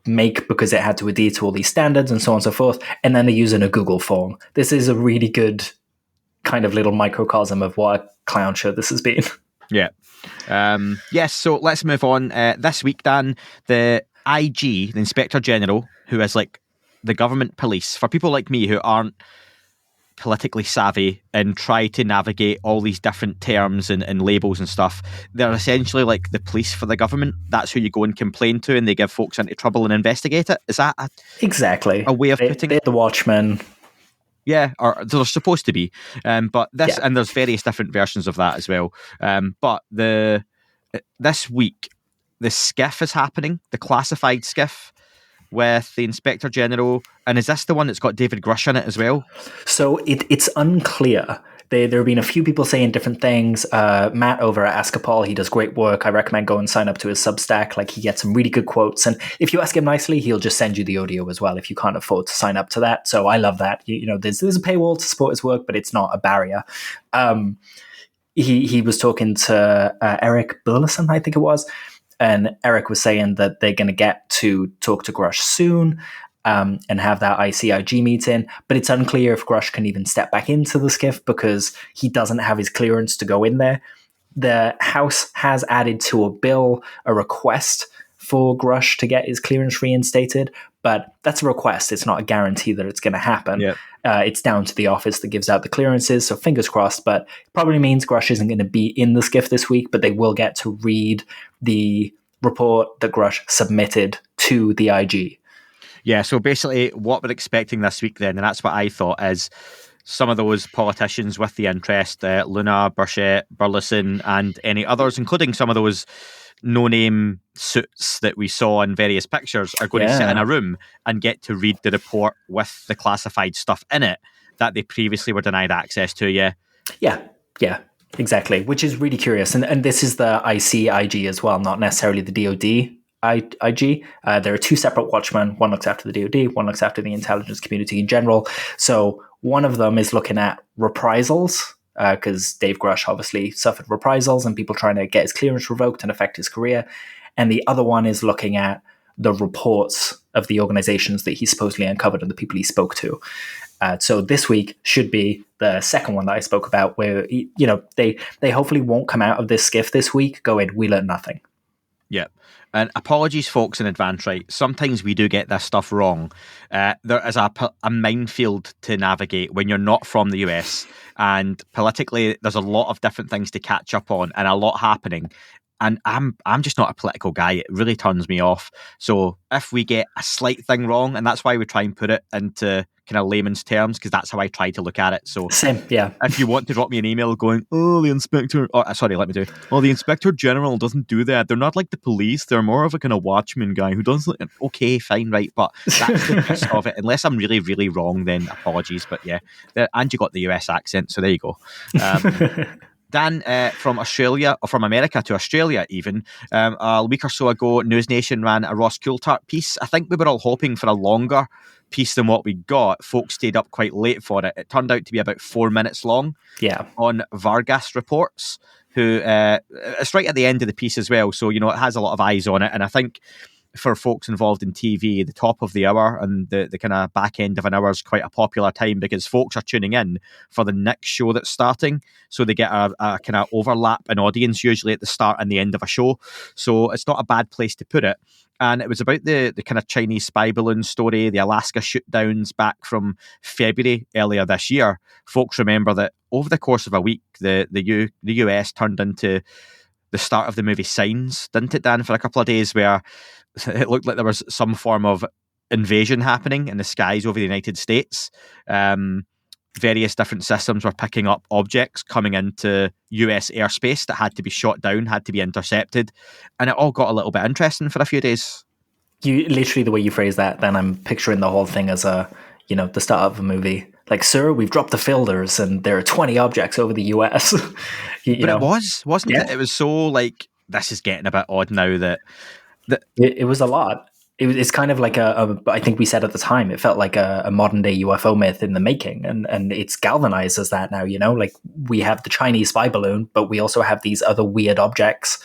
make because it had to adhere to all these standards and so on and so forth, and then they use in a Google form. This is a really good kind of little microcosm of what a clown show this has been. Yeah. Yes, so let's move on. This week, Dan, the IG, the Inspector General, who is like the government police, for people like me who aren't politically savvy and try to navigate all these different terms and labels and stuff, they're essentially like the police for the government. That's who you go and complain to, and they give folks into trouble and investigate it. Is that exactly a way of putting it? The watchmen. Yeah, or they're supposed to be. But this, and there's various different versions of that as well. But this week, the SCIF is happening, the classified SCIF, with the Inspector General. And is this the one that's got David Grusch in it as well? So it's unclear. There have been a few people saying different things. Matt over at Askapol, he does great work. I recommend go and sign up to his Substack. Like, he gets some really good quotes. And if you ask him nicely, he'll just send you the audio as well if you can't afford to sign up to that. So I love that. There's a paywall to support his work, but it's not a barrier. He was talking to Eric Burleson, I think it was. And Eric was saying that they're going to get to talk to Grusch soon and have that ICIG meeting. But it's unclear if Grusch can even step back into the SCIF because he doesn't have his clearance to go in there. The House has added to a bill a request for Grusch to get his clearance reinstated, but that's a request. It's not a guarantee that it's going to happen. Yep. It's down to the office that gives out the clearances, so fingers crossed, but it probably means Grusch isn't going to be in the SCIF this week, but they will get to read the report that Grusch submitted to the IG. Yeah, so basically what we're expecting this week then, and that's what I thought, is some of those politicians with the interest, Luna, Burchett, Burleson, and any others, including some of those no-name suits that we saw in various pictures, are going to sit in a room and get to read the report with the classified stuff in it that they previously were denied access to. Yeah, exactly, which is really curious. And this is the ICIG as well, not necessarily the DOD IG. There are two separate watchmen. One looks after the DOD, one looks after the intelligence community in general. So one of them is looking at reprisals, because Dave Grusch obviously suffered reprisals and people trying to get his clearance revoked and affect his career. And the other one is looking at the reports of the organizations that he supposedly uncovered and the people he spoke to. So this week should be the second one that I spoke about, where they hopefully won't come out of this SCIF this week going, we learned nothing. Yeah. And apologies, folks, in advance, right? Sometimes we do get this stuff wrong. There is a minefield to navigate when you're not from the US, and politically, there's a lot of different things to catch up on and a lot happening. And I'm just not a political guy. It really turns me off. So if we get a slight thing wrong, and that's why we try and put it into kind of layman's terms, because that's how I try to look at it. So same, yeah. If you want to drop me an email going, the Inspector General doesn't do that. They're not like the police. They're more of a kind of watchman guy who does. Okay, fine, right. But that's the gist of it. Unless I'm really, really wrong, then apologies. But yeah, and you got the US accent, so there you go. Dan, from Australia, or from America to Australia even, a week or so ago, News Nation ran a Ross Coulthart piece. I think we were all hoping for a longer piece than what we got. Folks stayed up quite late for it. It turned out to be about 4 minutes long. Yeah. On Vargas reports, who it's right at the end of the piece as well. So, it has a lot of eyes on it. And I think for folks involved in TV, the top of the hour and the kind of back end of an hour is quite a popular time because folks are tuning in for the next show that's starting. So they get a kind of overlap in audience usually at the start and the end of a show. So it's not a bad place to put it. And it was about the kind of Chinese spy balloon story, the Alaska shootdowns back from February earlier this year. Folks remember that over the course of a week, the US turned into the start of the movie Signs, didn't it, Dan, for a couple of days where it looked like there was some form of invasion happening in the skies over the United States. Various different systems were picking up objects coming into US airspace that had to be shot down, had to be intercepted. And it all got a little bit interesting for a few days. You literally, the way you phrase that, then I'm picturing the whole thing as the start of a movie. Like, sir, we've dropped the filters and there are 20 objects over the US. It wasn't it? It was so like, this is getting a bit odd now that it was a lot. It's kind of like I think we said at the time, it felt like a modern day UFO myth in the making, and it's galvanized as that now. Like we have the Chinese spy balloon, but we also have these other weird objects.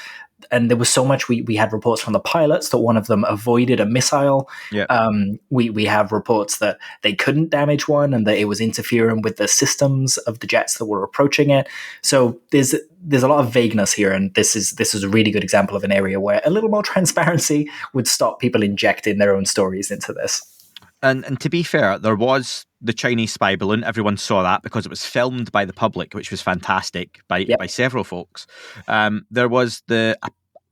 And there was so much. We had reports from the pilots that one of them avoided a missile. Yeah. We have reports that they couldn't damage one and that it was interfering with the systems of the jets that were approaching it. So there's a lot of vagueness here, and this is a really good example of an area where a little more transparency would stop people injecting their own stories into this. And to be fair, there was the Chinese spy balloon. Everyone saw that because it was filmed by the public, which was fantastic by several folks. There was the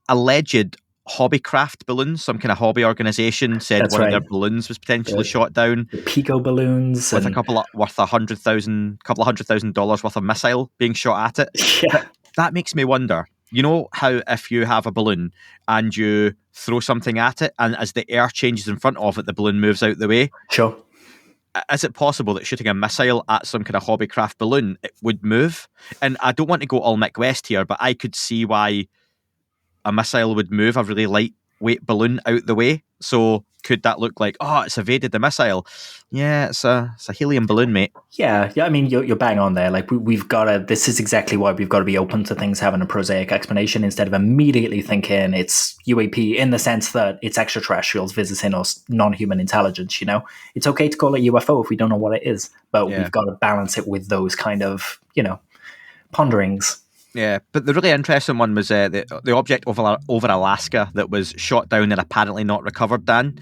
alleged hobbycraft balloons. Some kind of hobby organization said of their balloons was potentially shot down. The Pico balloons. With a couple of $100,000 worth of missile being shot at it. Yeah. That makes me wonder. You know how if you have a balloon and you throw something at it, and as the air changes in front of it, the balloon moves out the way? Sure. Is it possible that shooting a missile at some kind of hobbycraft balloon, it would move? And I don't want to go all Mick West here, but I could see why a missile would move a really lightweight balloon out the way. So could that look like, it's evaded the missile? Yeah, it's a helium balloon, mate. Yeah. I mean, you're bang on there. Like we've got to. This is exactly why we've got to be open to things having a prosaic explanation instead of immediately thinking it's UAP in the sense that it's extraterrestrials visiting us, non-human intelligence. It's okay to call it UFO if we don't know what it is, but we've got to balance it with those kind of ponderings. Yeah, but the really interesting one was the object over Alaska that was shot down and apparently not recovered, Dan.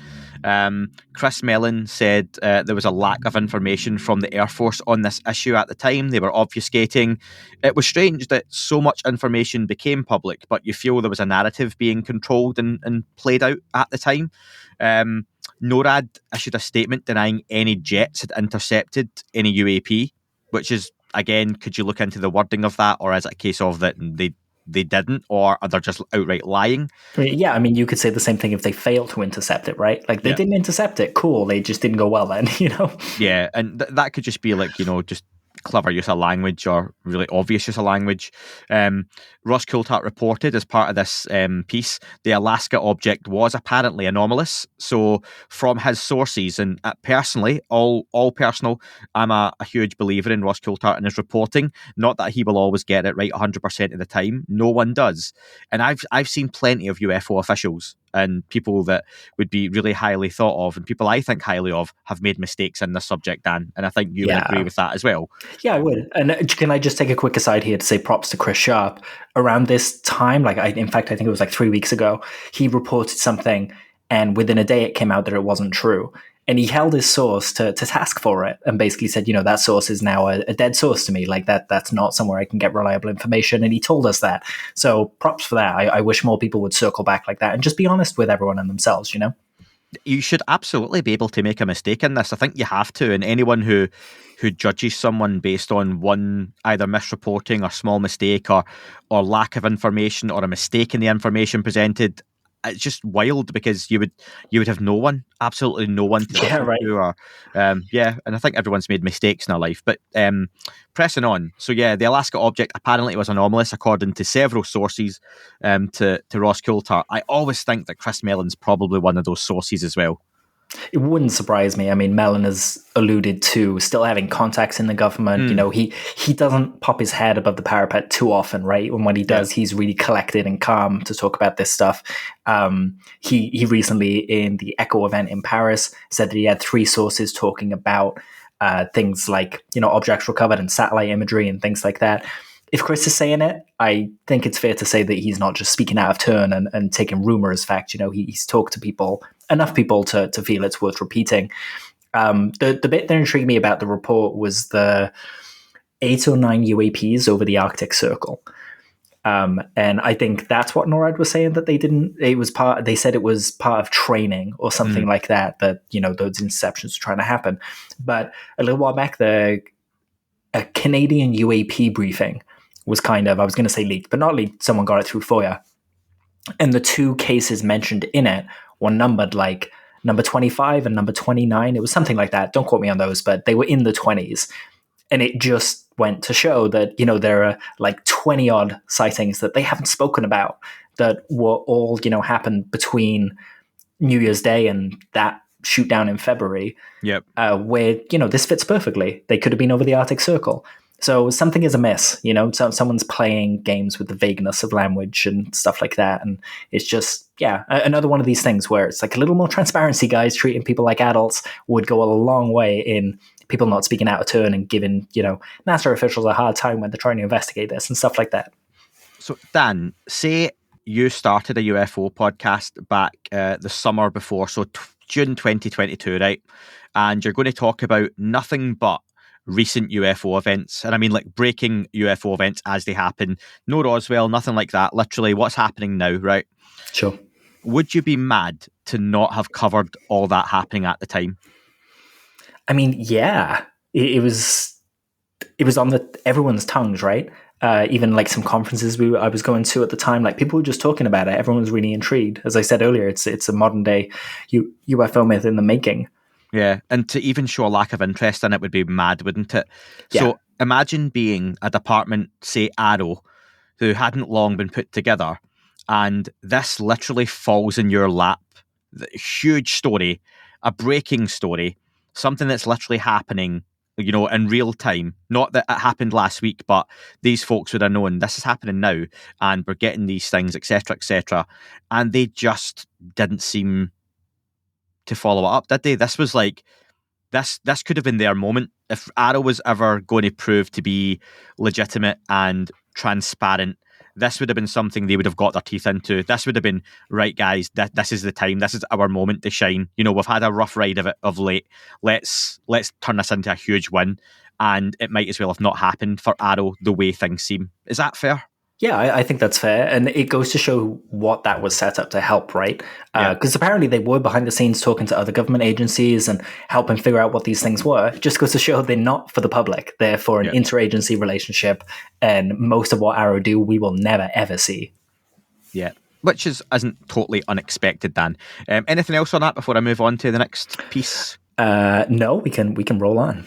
Chris Mellon said there was a lack of information from the Air Force on this issue at the time. They were obfuscating. It was strange that so much information became public, but you feel there was a narrative being controlled and played out at the time. NORAD issued a statement denying any jets had intercepted any UAP, which is, again, could you look into the wording of that, or is it a case of that they didn't, or are they just outright lying? Yeah, I mean, you could say the same thing if they failed to intercept it, right? Like, they didn't intercept it, cool, they just didn't go well then, Yeah, and that could just be like, just clever use of language or really obvious use of language. Ross Coulthart reported as part of this piece, the Alaska object was apparently anomalous. So from his sources, and personally, all personal, I'm a huge believer in Ross Coulthart and his reporting. Not that he will always get it right 100% of the time. No one does. And I've seen plenty of UFO officials and people that would be really highly thought of, and people I think highly of, have made mistakes in this subject, Dan. And I think you would agree with that as well. Yeah, I would. And can I just take a quick aside here to say props to Chris Sharp? Around this time, in fact, I think it was like 3 weeks ago, he reported something, and within a day it came out that it wasn't true. And he held his source to task for it and basically said, that source is now a dead source to me. Like that's not somewhere I can get reliable information. And he told us that. So props for that. I wish more people would circle back like that and just be honest with everyone and themselves, You should absolutely be able to make a mistake in this. I think you have to. And anyone who judges someone based on one either misreporting or small mistake or lack of information or a mistake in the information presented, it's just wild because you would have no one, absolutely no one to listen to, or and I think everyone's made mistakes in their life. But pressing on, so yeah, the Alaska object apparently was anomalous according to several sources. To Ross Coulthart, I always think that Chris Mellon's probably one of those sources as well. It wouldn't surprise me. I mean, Mellon has alluded to still having contacts in the government. You know, he doesn't pop his head above the parapet too often, right? And when he does, he's really collected and calm to talk about this stuff. He recently, in the ECHO event in Paris, said that he had 3 sources talking about things like, you know, objects recovered and satellite imagery and things like that. If Chris is saying it, I think it's fair to say that he's not just speaking out of turn and taking rumor as fact. You know, he's talked to people, enough people to feel it's worth repeating. The bit that intrigued me about the report was the 8 or 9 UAPs over the Arctic Circle. And I think that's what NORAD was saying, that they said it was part of training or something like that, you know, those interceptions were trying to happen. But a little while back, a Canadian UAP briefing was kind of, I was going to say leaked, but not leaked. Someone got it through FOIA. And the 2 cases mentioned in it were numbered like number 25 and number 29. It was something like that. Don't quote me on those, but they were in the 20s. And it just went to show that, you know, there are like 20 odd sightings that they haven't spoken about that were all, you know, happened between New Year's Day and that shoot down in February. Yep. Where, you know, this fits perfectly. They could have been over the Arctic Circle. So something is amiss, you know, someone's playing games with the vagueness of language and stuff like that. And it's just, another one of these things where it's like a little more transparency, guys. Treating people like adults would go a long way in people not speaking out of turn and giving, you know, NASA officials a hard time when they're trying to investigate this and stuff like that. So, Dan, say you started a UFO podcast back the summer before, so June 2022, right? And you're going to talk about nothing but recent UFO events. And I mean, like, breaking UFO events as they happen. No Roswell, nothing like that. Literally what's happening now, right? Sure. Would you be mad to not have covered all that happening at the time? I mean, yeah. It was on everyone's tongues, right? Even like some conferences I was going to at the time, like people were just talking about it. Everyone was really intrigued. As I said earlier, it's a modern day UFO myth in the making. Yeah, and to even show a lack of interest in it would be mad, wouldn't it? Yeah. So imagine being a department, say AARO, who hadn't long been put together, and this literally falls in your lap. The huge story, a breaking story, something that's literally happening, you know, in real time. Not that it happened last week, but these folks would have known this is happening now, and we're getting these things, etc., etc. And they just didn't seem to follow it up, did they? This was like, this could have been their moment. If AARO was ever going to prove to be legitimate and transparent, this would have been something they would have got their teeth into. This would have been, right, guys, this is the time. This is our moment to shine. You know, we've had a rough ride of it of late. Let's turn this into a huge win. And it might as well have not happened for AARO the way things seem. Is that fair? Yeah, I think that's fair. And it goes to show what that was set up to help, right? Because apparently they were behind the scenes talking to other government agencies and helping figure out what these things were. It just goes to show they're not for the public. They're for an interagency relationship. And most of what AARO do, we will never, ever see. Yeah, which isn't totally unexpected, Dan. Anything else on that before I move on to the next piece? No, we can roll on.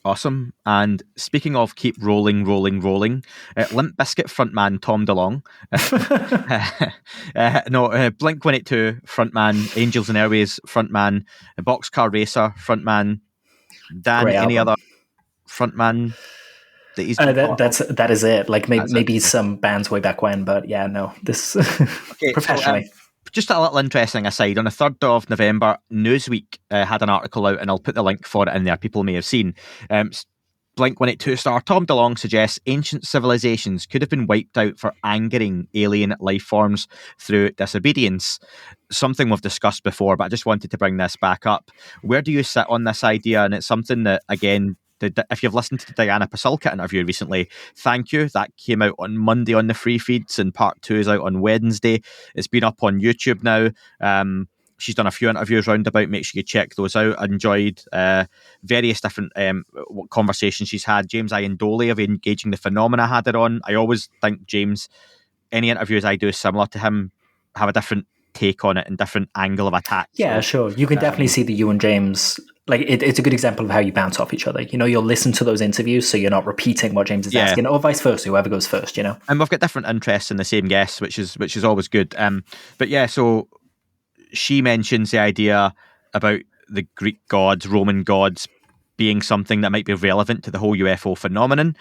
Awesome. And speaking of keep rolling, Limp Bizkit frontman Tom DeLonge. Blink-182 frontman, Angels and Airways frontman, Boxcar Racer frontman. Dan, any other frontman that he's that is it. Like maybe some bands way back when, but yeah, no. This professionally. So, just a little interesting aside, on the 3rd of November, Newsweek had an article out, and I'll put the link for it in there. People may have seen. Blink-182 star Tom DeLonge suggests ancient civilizations could have been wiped out for angering alien life forms through disobedience. Something we've discussed before, but I just wanted to bring this back up. Where do you sit on this idea? And it's something that, again, if you've listened to the Diana Pasulka interview recently, thank you. That came out on Monday on the free feeds, and part 2 is out on Wednesday. It's been up on YouTube now. She's done a few interviews roundabout. Make sure you check those out. I enjoyed various different conversations she's had. James Iandoli of Engaging the Phenomena had it on. I always think James, any interviews I do is similar to him, have a different take on it and different angle of attack. Yeah, So, sure. You can definitely see the you and James. Like it's a good example of how you bounce off each other. You'll listen to those interviews, so you're not repeating what James is asking, or vice versa. Whoever goes first, And we've got different interests in the same guests, which is always good. But yeah, so she mentions the idea about the Greek gods, Roman gods being something that might be relevant to the whole UFO phenomenon.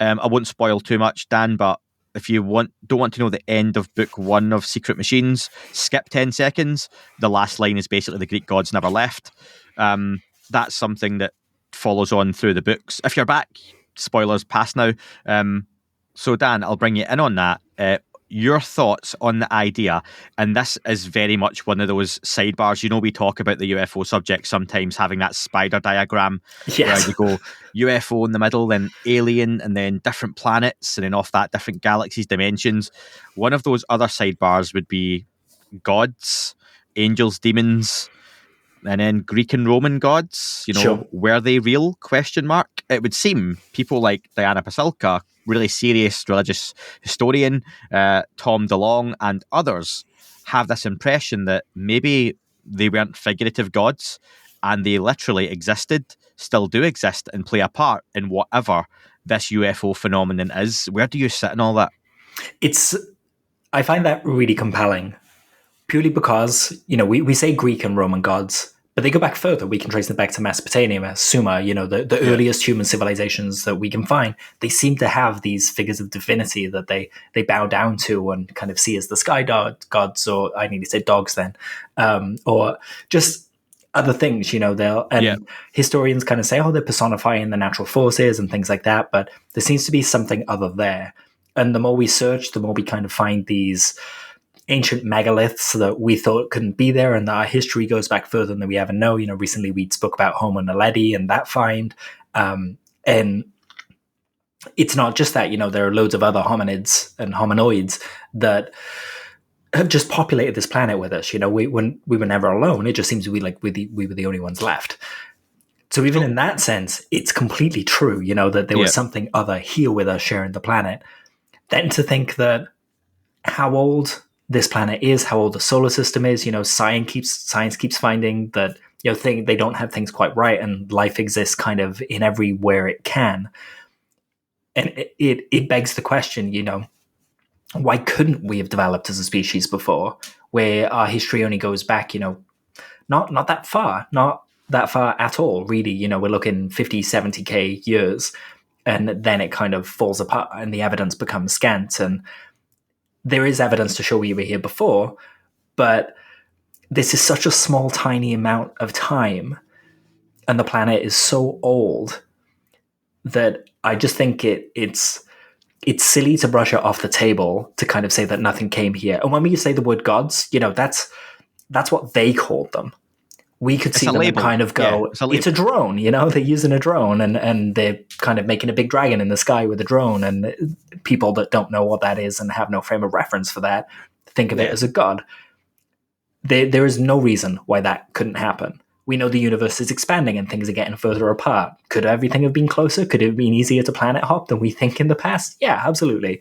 I won't spoil too much, Dan, but if you don't want to know the end of book 1 of Secret Machines, skip 10 seconds. The last line is basically the Greek gods never left. That's something that follows on through the books. If you're back, spoilers past now. So Dan, I'll bring you in on that. Your thoughts on the idea, and this is very much one of those sidebars. We talk about the UFO subject sometimes having that spider diagram where you go UFO in the middle, then alien, and then different planets, and then off that different galaxies, dimensions. One of those other sidebars would be gods, angels, demons, and then Greek and Roman gods. Were they real? ? It would seem people like Diana Pasulka, really serious religious historian, Tom DeLonge, and others have this impression that maybe they weren't figurative gods and they literally existed, still do exist, and play a part in whatever this UFO phenomenon is. Where do you sit in all that? I find that really compelling, purely because, we say Greek and Roman gods, but they go back further. We can trace them back to Mesopotamia, Sumer, the earliest human civilizations that we can find. They seem to have these figures of divinity that they bow down to and kind of see as the sky gods, or I need to say dogs then, or just other things, historians kind of say, they're personifying the natural forces and things like that, but there seems to be something other there. And the more we search, the more we kind of find these ancient megaliths that we thought couldn't be there, and our history goes back further than we ever know. Recently we spoke about Homo naledi and that find, and it's not just that. There are loads of other hominids and hominoids that have just populated this planet with us. We were never alone. It just seems we were the only ones left. So even in that sense, it's completely true. That there was something other here with us sharing the planet. Then to think that how old this planet is, how old the solar system is, science keeps finding that they don't have things quite right, and life exists kind of in everywhere it can, and it begs the question, why couldn't we have developed as a species before, where our history only goes back, not that far at all, really. We're looking 50, 70k years, and then it kind of falls apart and the evidence becomes scant, and there is evidence to show we were here before, but this is such a small, tiny amount of time, and the planet is so old that I just think it's silly to brush it off the table to kind of say that nothing came here. And when we say the word gods, that's what they called them. We could see them and kind of go, it's a drone, they're using a drone, and they're kind of making a big dragon in the sky with a drone, and people that don't know what that is and have no frame of reference for that think of it as a god. There is no reason why that couldn't happen. We know the universe is expanding and things are getting further apart. Could everything have been closer? Could it have been easier to planet hop than we think in the past? Yeah, absolutely.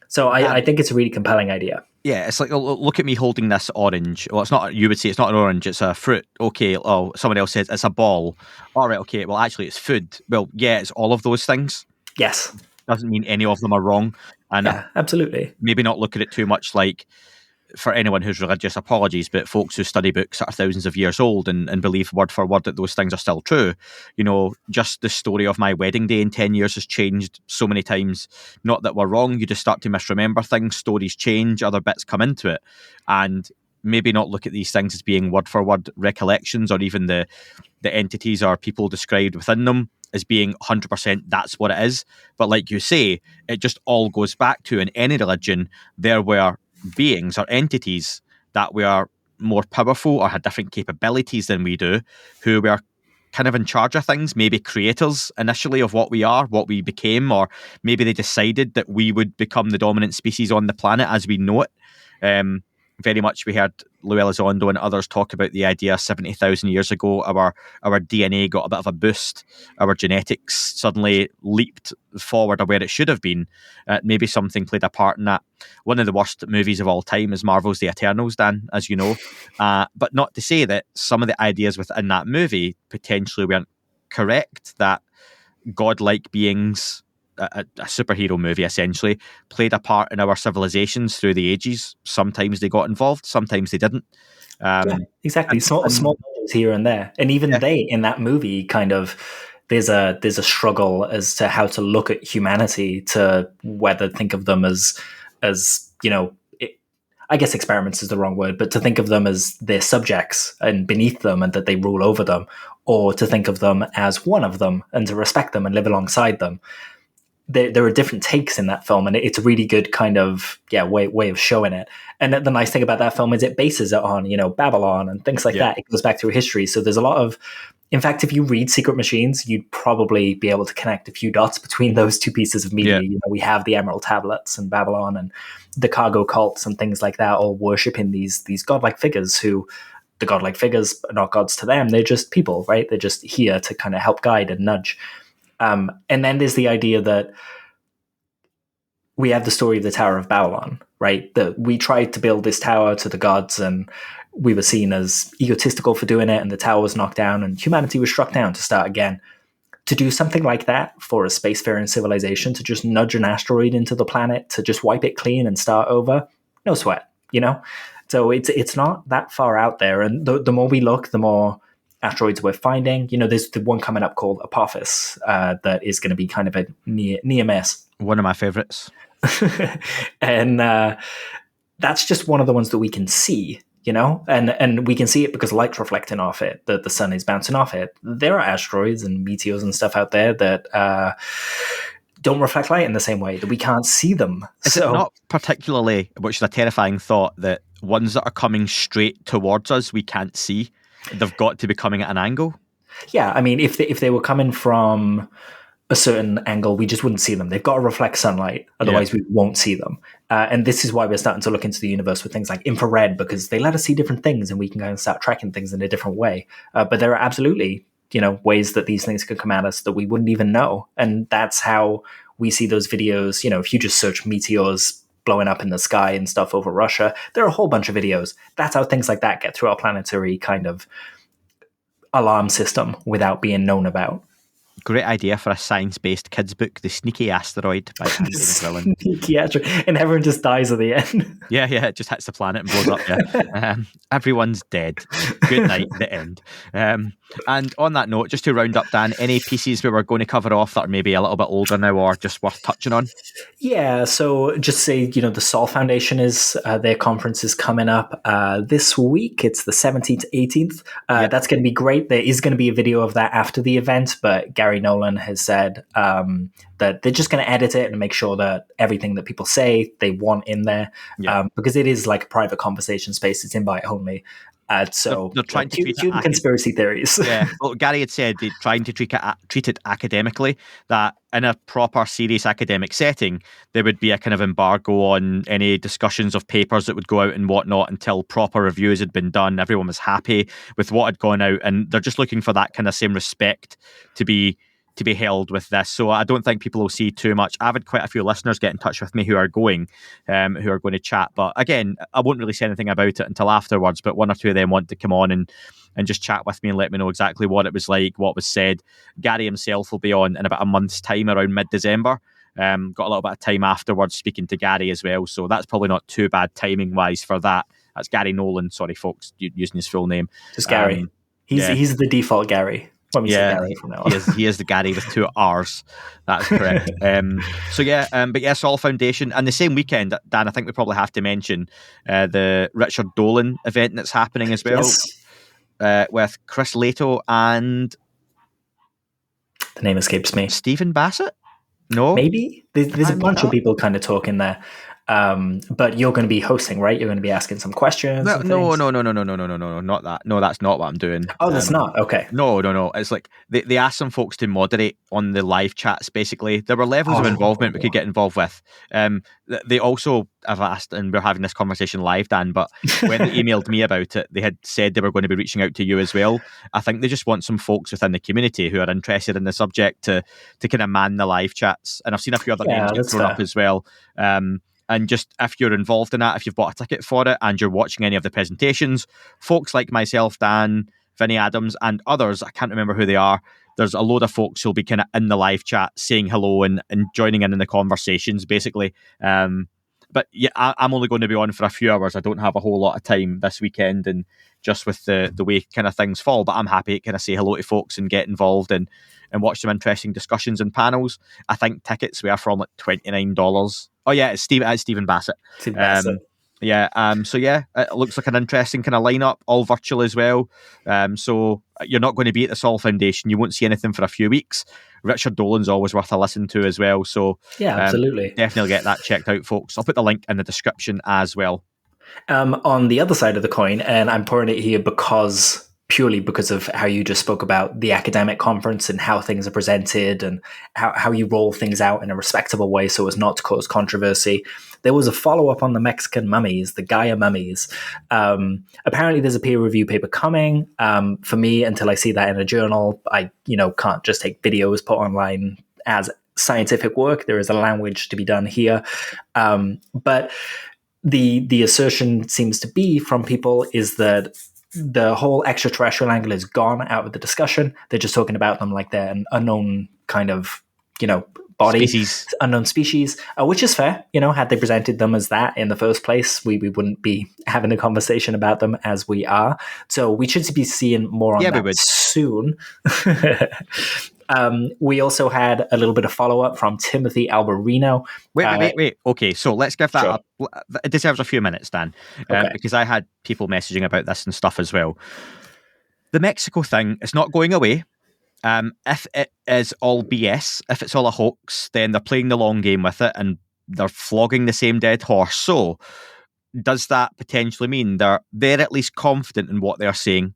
So I think it's a really compelling idea. Yeah, it's like, look at me holding this orange. Well, it's not, you would say it's not an orange, it's a fruit. Okay, someone else says it's a ball. All right, okay, well, actually, it's food. Well, yeah, it's all of those things. Yes. Doesn't mean any of them are wrong. And yeah, absolutely. Maybe not look at it too much like, for anyone who's religious, apologies, but folks who study books that are thousands of years old and believe word for word that those things are still true. Just the story of my wedding day in 10 years has changed so many times. Not that we're wrong, you just start to misremember things, stories change, other bits come into it. And maybe not look at these things as being word for word recollections, or even the entities or people described within them as being 100% that's what it is. But like you say, it just all goes back to, in any religion, there were beings or entities that were more powerful or had different capabilities than we do, who were kind of in charge of things, maybe creators initially of what we are, what we became, or maybe they decided that we would become the dominant species on the planet as we know it. very much we heard Lou Elizondo and others talk about the idea 70,000 years ago, our DNA got a bit of a boost. Our genetics suddenly leaped forward of where it should have been. Maybe something played a part in that. One of the worst movies of all time is Marvel's The Eternals, Dan, as you know. But not to say that some of the ideas within that movie potentially weren't correct, that godlike beings, a superhero movie essentially, played a part in our civilizations through the ages. Sometimes they got involved, sometimes they didn't. Yeah, exactly. Small moments here and there, and even they in that movie kind of there's a struggle as to how to look at humanity, to whether think of them as I guess experiments is the wrong word, but to think of them as their subjects and beneath them and that they rule over them, or to think of them as one of them and to respect them and live alongside them. There are different takes in that film, and it's a really good kind of way of showing it. And the nice thing about that film is it bases it on Babylon and things like that. It goes back through history, so there's a lot of. In fact, if you read Secret Machines, you'd probably be able to connect a few dots between those two pieces of media. We have the Emerald Tablets and Babylon and the cargo cults and things like that, all worshipping these godlike figures who. The godlike figures are not gods to them; they're just people, right? They're just here to kind of help guide and nudge. And then there's the idea that we have the story of the Tower of Babylon, right? That we tried to build this tower to the gods, and we were seen as egotistical for doing it, and the tower was knocked down, and humanity was struck down to start again. To do something like that for a spacefaring civilization, to just nudge an asteroid into the planet, to just wipe it clean and start over, no sweat, So it's not that far out there, and the more we look, the more asteroids we're finding. There's the one coming up called Apophis that is going to be kind of a near miss. One of my favorites. And that's just one of the ones that we can see, and we can see it because light's reflecting off it, that the sun is bouncing off it. There are asteroids and meteors and stuff out there that don't reflect light in the same way, that we can't see them. Is it not particularly, which is a terrifying thought, that ones that are coming straight towards us we can't see? They've got to be coming at an angle. Yeah, I mean, if they were coming from a certain angle, we just wouldn't see them. They've got to reflect sunlight, otherwise we won't see them. And this is why we're starting to look into the universe with things like infrared, because they let us see different things, and we can kind of start tracking things in a different way. But there are absolutely, ways that these things could come at us that we wouldn't even know, and that's how we see those videos. If you just search meteors blowing up in the sky and stuff over Russia, there are a whole bunch of videos. That's how things like that get through our planetary kind of alarm system without being known about. Great idea for a science-based kids book, The Sneaky Asteroid by Andy McMillan. Sneaky asteroid, and everyone just dies at the end. Yeah, it just hits the planet and blows up. Yeah, everyone's dead. Good night. The end. And on that note, just to round up, Dan, any pieces we were going to cover off that are maybe a little bit older now or just worth touching on? Yeah, so just say, the Sol Foundation is, their conference is coming up this week. It's the 17th to 18th. That's going to be great. There is going to be a video of that after the event, but Gary Nolan has said that they're just going to edit it and make sure that everything that people say they want in there, because it is like a private conversation space. It's invite only. So they're trying to treat it conspiracy theories. Yeah, well, Gary had said they're trying to treat it academically, that in a proper serious academic setting there would be a kind of embargo on any discussions of papers that would go out and whatnot until proper reviews had been done. Everyone was happy with what had gone out, and they're just looking for that kind of same respect to be held with this. So I don't think people will see too much. I've had quite a few listeners get in touch with me who are going to chat. But again, I won't really say anything about it until afterwards, but one or two of them want to come on and just chat with me and let me know exactly what it was like, what was said. Gary himself will be on in about a month's time, around mid-December. Got a little bit of time afterwards speaking to Gary as well. So that's probably not too bad timing-wise for that. That's Gary Nolan. Sorry, folks, using his full name. Just Gary. He's the default Gary. Gary from now on. He is the Gary with 2 R's. That's correct. But Sol Foundation, and the same weekend, Dan, I think we probably have to mention the Richard Dolan event that's happening as well, with Chris Lato and the name escapes me. Stephen Bassett. No, maybe there's a bunch of people kind of talking there. But you're going to be hosting, right? You're going to be asking some questions. No, and no, things? no, no, no, no, no, no, no, no, not that. No, that's not what I'm doing. Oh, that's not okay. No. It's like they asked some folks to moderate on the live chats. Basically, there were levels of involvement we could get involved with. They also have asked, and we're having this conversation live, Dan. But when they emailed me about it, they had said they were going to be reaching out to you as well. I think they just want some folks within the community who are interested in the subject to kind of man the live chats. And I've seen a few other names get thrown up as well. And just if you're involved in that, if you've bought a ticket for it and you're watching any of the presentations, folks like myself, Dan, Vinny Adams, and others, I can't remember who they are, there's a load of folks who'll be kind of in the live chat saying hello and joining in the conversations, basically. But yeah, I'm only going to be on for a few hours. I don't have a whole lot of time this weekend, and just with the way kind of things fall, but I'm happy to kind of say hello to folks and get involved and watch some interesting discussions and panels. I think tickets were from like $29. Oh yeah, it's Stephen Bassett. Stephen Bassett. So it looks like an interesting kind of lineup, all virtual as well. So you're not going to be at the Sol Foundation. You won't see anything for a few weeks. Richard Dolan's always worth a listen to as well. So yeah, absolutely. Definitely get that checked out, folks. I'll put the link in the description as well. On the other side of the coin, and I'm pouring it here purely because of how you just spoke about the academic conference and how things are presented and how you roll things out in a respectable way so as not to cause controversy. There was a follow-up on the Mexican mummies, the Gaia Mummies. Apparently there's a peer review paper coming. For me, until I see that in a journal, I can't just take videos put online as scientific work. There is a language to be done here. But the assertion seems to be from people is that the whole extraterrestrial angle is gone out of the discussion. They're just talking about them like they're an unknown kind of, body, unknown species, which is fair. Had they presented them as that in the first place, we wouldn't be having a conversation about them as we are. So we should be seeing more on that soon. We also had a little bit of follow-up from Timothy Alberino. Wait. Okay, so let's give that up. It deserves a few minutes, Dan, because I had people messaging about this and stuff as well. The Mexico thing is not going away. If it is all BS, if it's all a hoax, then they're playing the long game with it and they're flogging the same dead horse. So does that potentially mean they're at least confident in what they're saying?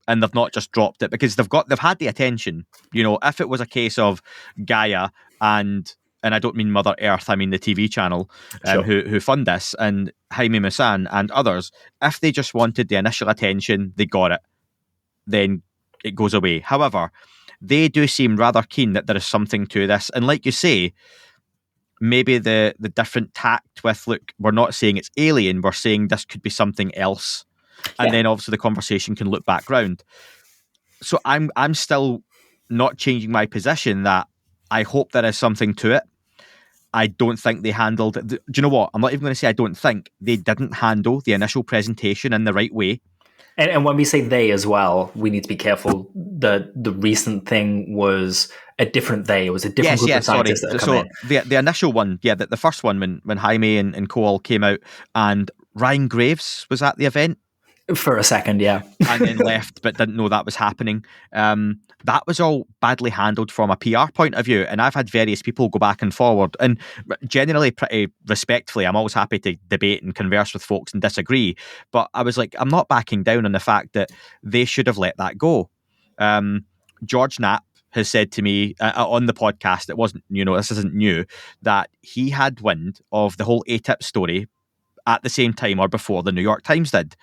And they've not just dropped it because they've had the attention. If it was a case of Gaia and I don't mean Mother Earth, I mean the TV channel who fund this, and Jaime Maussan and others, if they just wanted the initial attention, they got it, then it goes away. However, they do seem rather keen that there is something to this. And like you say, maybe the different tact with, look, we're not saying it's alien, we're saying this could be something else. And then obviously the conversation can loop back round. So I'm still not changing my position that I hope there is something to it. I don't think they handled it. Do you know what? I'm not even going to say I don't think. They didn't handle the initial presentation in the right way. And when we say they as well, we need to be careful. The recent thing was a different they. It was a different group of scientists that come in. The initial one, the first one when Jaime and Cole came out, and Ryan Graves was at the event. For a second, yeah. And then left, but didn't know that was happening. That was all badly handled from a PR point of view. And I've had various people go back and forward. And generally, pretty respectfully, I'm always happy to debate and converse with folks and disagree. But I was like, I'm not backing down on the fact that they should have let that go. George Knapp has said to me on the podcast, it wasn't, this isn't new, that he had wind of the whole ATIP story at the same time or before the New York Times did.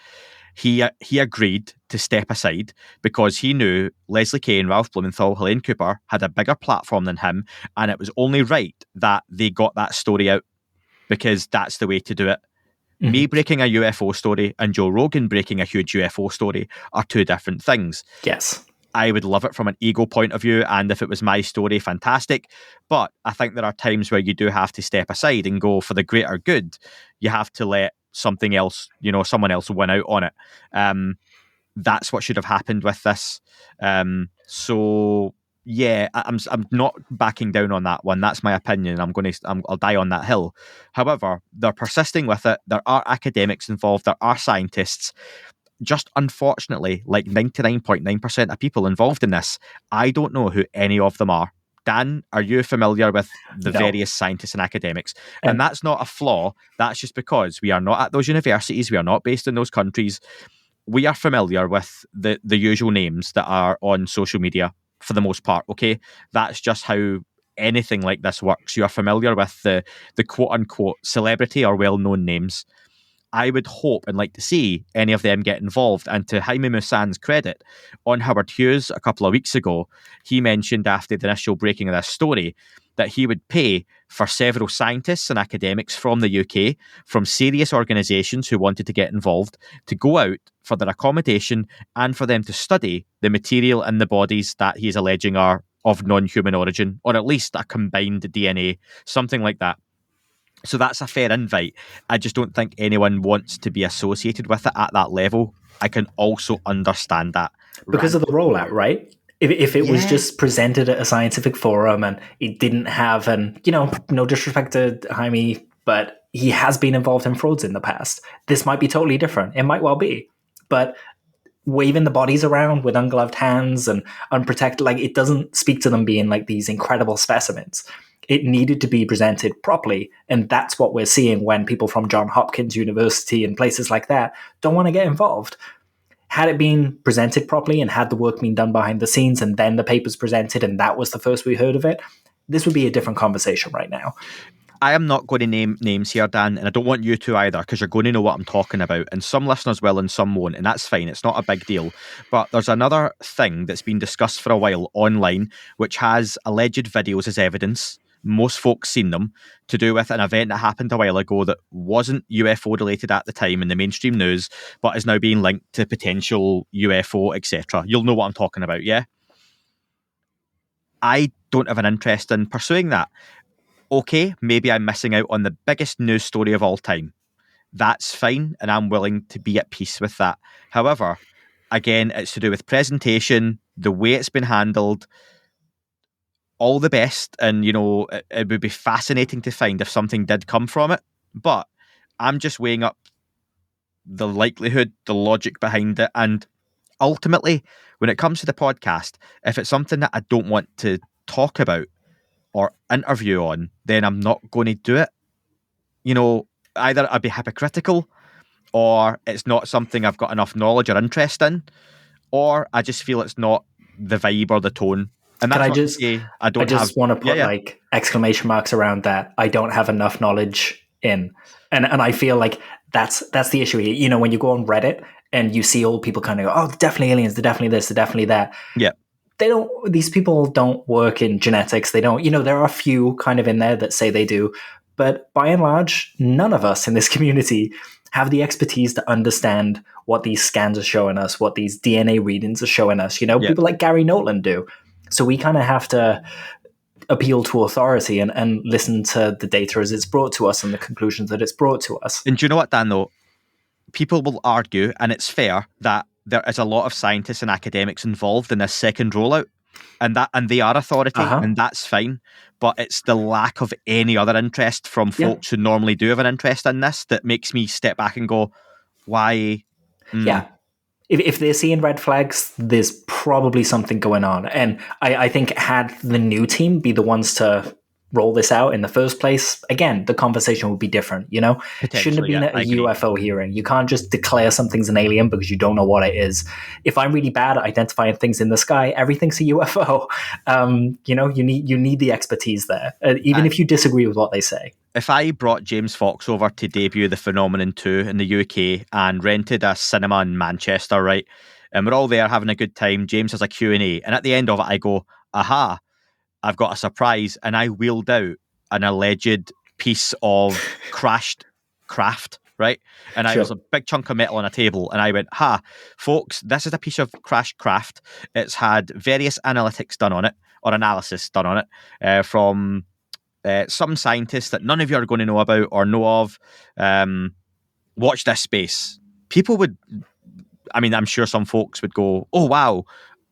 He agreed to step aside because he knew Leslie Kane, Ralph Blumenthal, Helene Cooper had a bigger platform than him, and it was only right that they got that story out because that's the way to do it. Mm-hmm. Me breaking a UFO story and Joe Rogan breaking a huge UFO story are two different things. Yes. I would love it from an ego point of view, and if it was my story, fantastic. But I think there are times where you do have to step aside and go for the greater good. You have to let something else, someone else win out on it. That's what should have happened with this. So yeah, I'm not backing down on that one. That's my opinion. I'll die on that hill. However, they're persisting with it. There are academics involved. There are scientists. Just unfortunately, like 99.9% of people involved in this, I don't know who any of them are. Dan, are you familiar with the No. various scientists and academics? And that's not a flaw. That's just because we are not at those universities. We are not based in those countries. We are familiar with the usual names that are on social media for the most part, okay? That's just how anything like this works. You are familiar with the quote-unquote celebrity or well-known names. I would hope and like to see any of them get involved. And to Jaime Maussan's credit, on Howard Hughes a couple of weeks ago, he mentioned after the initial breaking of this story that he would pay for several scientists and academics from the UK, from serious organisations who wanted to get involved, to go out for their accommodation and for them to study the material in the bodies that he's alleging are of non-human origin, or at least a combined DNA, something like that. So that's a fair invite. I just don't think anyone wants to be associated with it at that level. I can also understand that. Because of the rollout, right? If it was just presented at a scientific forum and it didn't have, and no disrespect to Jaime, but he has been involved in frauds in the past. This might be totally different. It might well be. But waving the bodies around with ungloved hands and unprotected, like, it doesn't speak to them being like these incredible specimens. It needed to be presented properly, and that's what we're seeing when people from Johns Hopkins University and places like that don't want to get involved. Had it been presented properly and had the work been done behind the scenes and then the papers presented and that was the first we heard of it, this would be a different conversation right now. I am not going to name names here, Dan, and I don't want you to either, because you're going to know what I'm talking about, and some listeners will and some won't, and that's fine. It's not a big deal. But there's another thing that's been discussed for a while online, which has alleged videos as evidence. Most folks seen them, to do with an event that happened a while ago that wasn't UFO related at the time in the mainstream news, but is now being linked to potential UFO, etc. You'll know what I'm talking about, yeah? I don't have an interest in pursuing that. Okay, maybe I'm missing out on the biggest news story of all time. That's fine, and I'm willing to be at peace with that. However, again, it's to do with presentation, the way it's been handled. All the best, and it would be fascinating to find if something did come from it, but I'm just weighing up the likelihood, the logic behind it, and ultimately, when it comes to the podcast, if it's something that I don't want to talk about or interview on, then I'm not going to do it. Either I'd be hypocritical, or it's not something I've got enough knowledge or interest in, or I just feel it's not the vibe or the tone. And that's I just want to put like exclamation marks around that. I don't have enough knowledge in, and I feel like that's the issue here. When you go on Reddit and you see old people kind of go, "Oh, they're definitely aliens. They're definitely this. They're definitely that." Yeah, these people don't work in genetics. They don't. There are a few kind of in there that say they do, but by and large, none of us in this community have the expertise to understand what these scans are showing us, what these DNA readings are showing us. People like Gary Nolan do. So we kind of have to appeal to authority and listen to the data as it's brought to us and the conclusions that it's brought to us. And do you know what, Dan, though? People will argue, and it's fair, that there is a lot of scientists and academics involved in this second rollout, and they are authority, and that's fine. But it's the lack of any other interest from folks who normally do have an interest in this that makes me step back and go, why? Yeah. If they're seeing red flags, there's probably something going on. And I think had the new team be the ones to roll this out in the first place, again, the conversation would be different, It shouldn't have been a UFO hearing. You can't just declare something's an alien because you don't know what it is. If I'm really bad at identifying things in the sky, everything's a UFO. You need the expertise there, even if you disagree with what they say. If I brought James Fox over to debut The Phenomenon 2 in the UK and rented a cinema in Manchester, right, and we're all there having a good time, James has a Q&A, and at the end of it I go, aha, I've got a surprise, and I wheeled out an alleged piece of crashed craft, right? And I was a big chunk of metal on a table, and I went, folks, this is a piece of crashed craft. It's had various analytics done on it, or analysis done on it, from some scientists that none of you are going to know about or know of. Watch this space. People would, I'm sure some folks would go, oh, wow.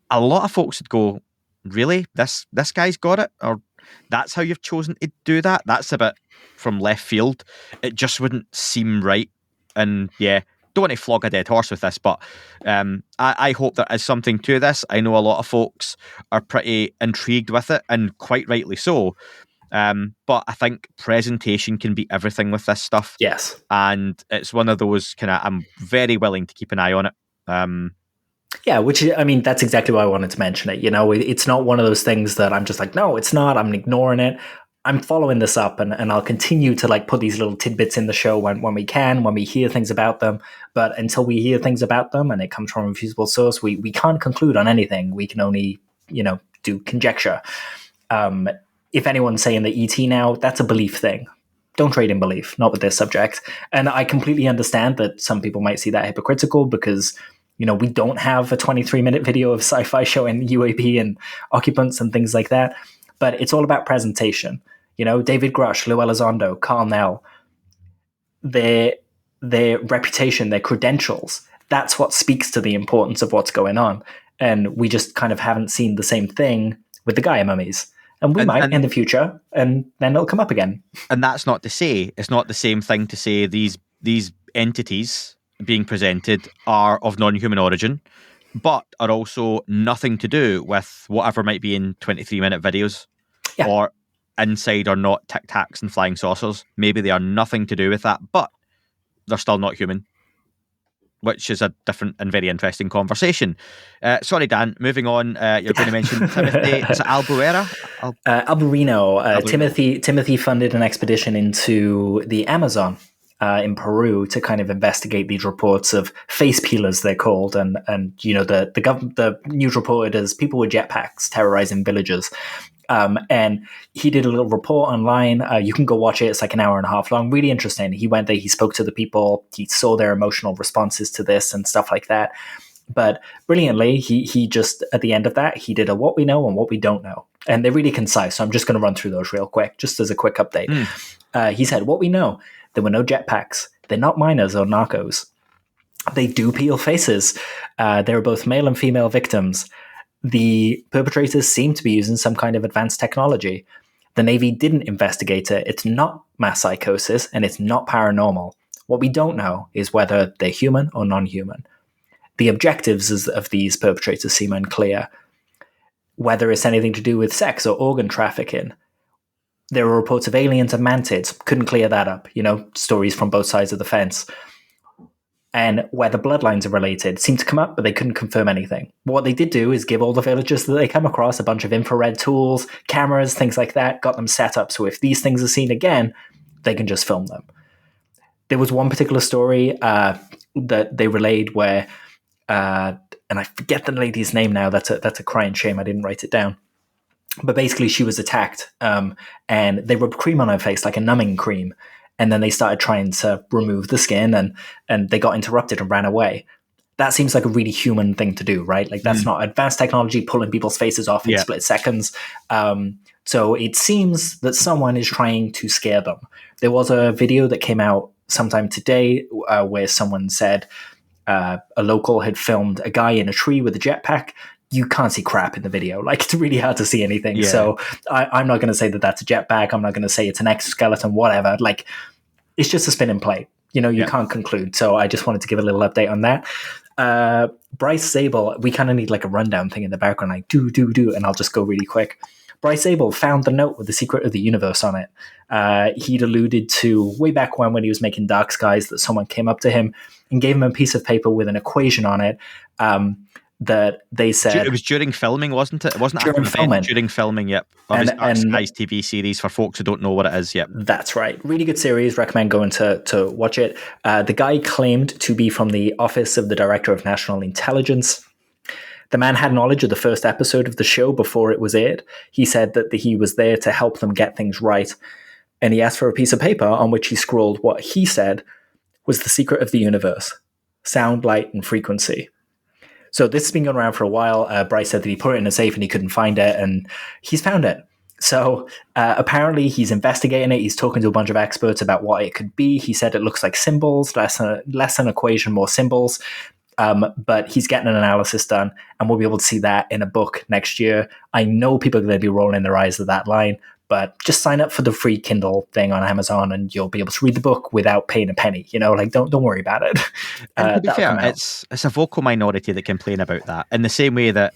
A lot of folks would go, really? This guy's got it? Or that's how you've chosen to do that? That's a bit from left field. It just wouldn't seem right. And yeah, don't want to flog a dead horse with this, but I hope there is something to this. I know a lot of folks are pretty intrigued with it, and quite rightly so. But I think presentation can be everything with this stuff. Yes. And it's one of those I'm very willing to keep an eye on it. Yeah, that's exactly why I wanted to mention it. It's not one of those things that I'm just like, no, it's not. I'm ignoring it. I'm following this up, and I'll continue to put these little tidbits in the show when we can, when we hear things about them. But until we hear things about them and it comes from a refutable source, we can't conclude on anything. We can only, do conjecture. If anyone's saying that ET now, that's a belief thing. Don't trade in belief, not with this subject. And I completely understand that some people might see that hypocritical because, we don't have a 23-minute video of sci-fi showing UAP and occupants and things like that. But it's all about presentation. David Grusch, Lou Elizondo, Carl Nell, their reputation, their credentials, that's what speaks to the importance of what's going on. And we just kind of haven't seen the same thing with the Gaia Mummies. And we might in the future, and then it'll come up again. And that's not to say, it's not the same thing to say these entities being presented are of non-human origin, but are also nothing to do with whatever might be in 23-minute videos, or inside or not Tic Tacs and flying saucers. Maybe they are nothing to do with that, but they're still not human, which is a different and very interesting conversation. Sorry, Dan, moving on. You're going to mention Timothy. Is it Alberino? Alberino. Timothy funded an expedition into the Amazon in Peru to kind of investigate these reports of face peelers, they're called, and the news reported as people with jetpacks terrorizing villages. And he did a little report online. You can go watch it. It's like an hour and a half long. Really interesting. He went there. He spoke to the people. He saw their emotional responses to this and stuff like that. But brilliantly, he just, at the end of that, he did a what we know and what we don't know. And they're really concise. So I'm just going to run through those real quick, just as a quick update. He said, what we know, there were no jetpacks. They're not miners or narcos. They do peel faces. They were both male and female victims. The perpetrators seem to be using some kind of advanced technology. The Navy didn't investigate it. It's not mass psychosis, and it's not paranormal. What we don't know is whether they're human or non-human. The objectives of these perpetrators seem unclear. Whether it's anything to do with sex or organ trafficking. There were reports of aliens and mantids. Couldn't clear that up. Stories from both sides of the fence. And whether bloodlines are related seemed to come up, but they couldn't confirm anything. What they did do is give all the villagers that they come across a bunch of infrared tools, cameras, things like that, got them set up. So if these things are seen again, they can just film them. There was one particular story that they relayed where, and I forget the lady's name now, that's a crying shame, I didn't write it down. But basically she was attacked and they rubbed cream on her face, like a numbing cream. And then they started trying to remove the skin and they got interrupted and ran away. That seems like a really human thing to do, right? Like that's not advanced technology pulling people's faces off in split seconds. So it seems that someone is trying to scare them. There was a video that came out sometime today where someone said a local had filmed a guy in a tree with a jetpack. You can't see crap in the video. Like, it's really hard to see anything. Yeah. So I'm not going to say that that's a jetpack. I'm not going to say it's an exoskeleton, whatever. Like, it's just a spinning plate. You can't conclude. So I just wanted to give a little update on that. Bryce Zabel, we kind of need like a rundown thing in the background, like do, and I'll just go really quick. Bryce Zabel found the note with the secret of the universe on it. He'd alluded to way back when he was making Dark Skies that someone came up to him and gave him a piece of paper with an equation on it. That they said it was during filming, wasn't it? It wasn't during filming. During filming, yep. Of his Dark Skies TV series for folks who don't know what it is, yep. That's right. Really good series. Recommend going to watch it. The guy claimed to be from the Office of the Director of National Intelligence. The man had knowledge of the first episode of the show before it was aired. He said that he was there to help them get things right. And he asked for a piece of paper on which he scrawled what he said was the secret of the universe: sound, light, and frequency. So this has been going around for a while. Bryce said that he put it in a safe and he couldn't find it, and he's found it. So apparently he's investigating it. He's talking to a bunch of experts about what it could be. He said it looks like symbols, less an equation, more symbols. But he's getting an analysis done, and we'll be able to see that in a book next year. I know people are going to be rolling their eyes at that line, but just sign up for the free Kindle thing on Amazon and you'll be able to read the book without paying a penny. Like, don't worry about it. And to be fair, it's a vocal minority that complain about that, in the same way that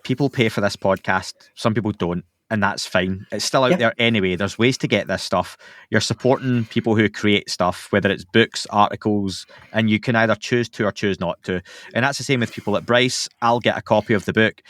people pay for this podcast, some people don't, and that's fine. It's still out there anyway. There's ways to get this stuff. You're supporting people who create stuff, whether it's books, articles, and you can either choose to or choose not to. And that's the same with people like Bryce. I'll get a copy of the book.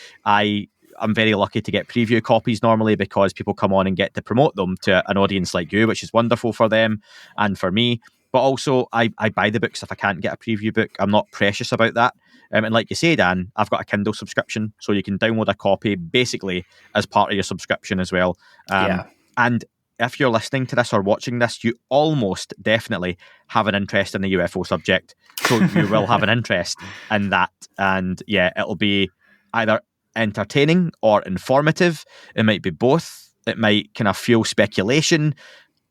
I'm very lucky to get preview copies normally because people come on and get to promote them to an audience like you, which is wonderful for them and for me. But also, I buy the books if I can't get a preview book. I'm not precious about that. And like you say, Dan, I've got a Kindle subscription, so you can download a copy basically as part of your subscription as well. And if you're listening to this or watching this, you almost definitely have an interest in the UFO subject. So you will have an interest in that. And yeah, it'll be either entertaining or informative. It might be both. It might kind of fuel speculation.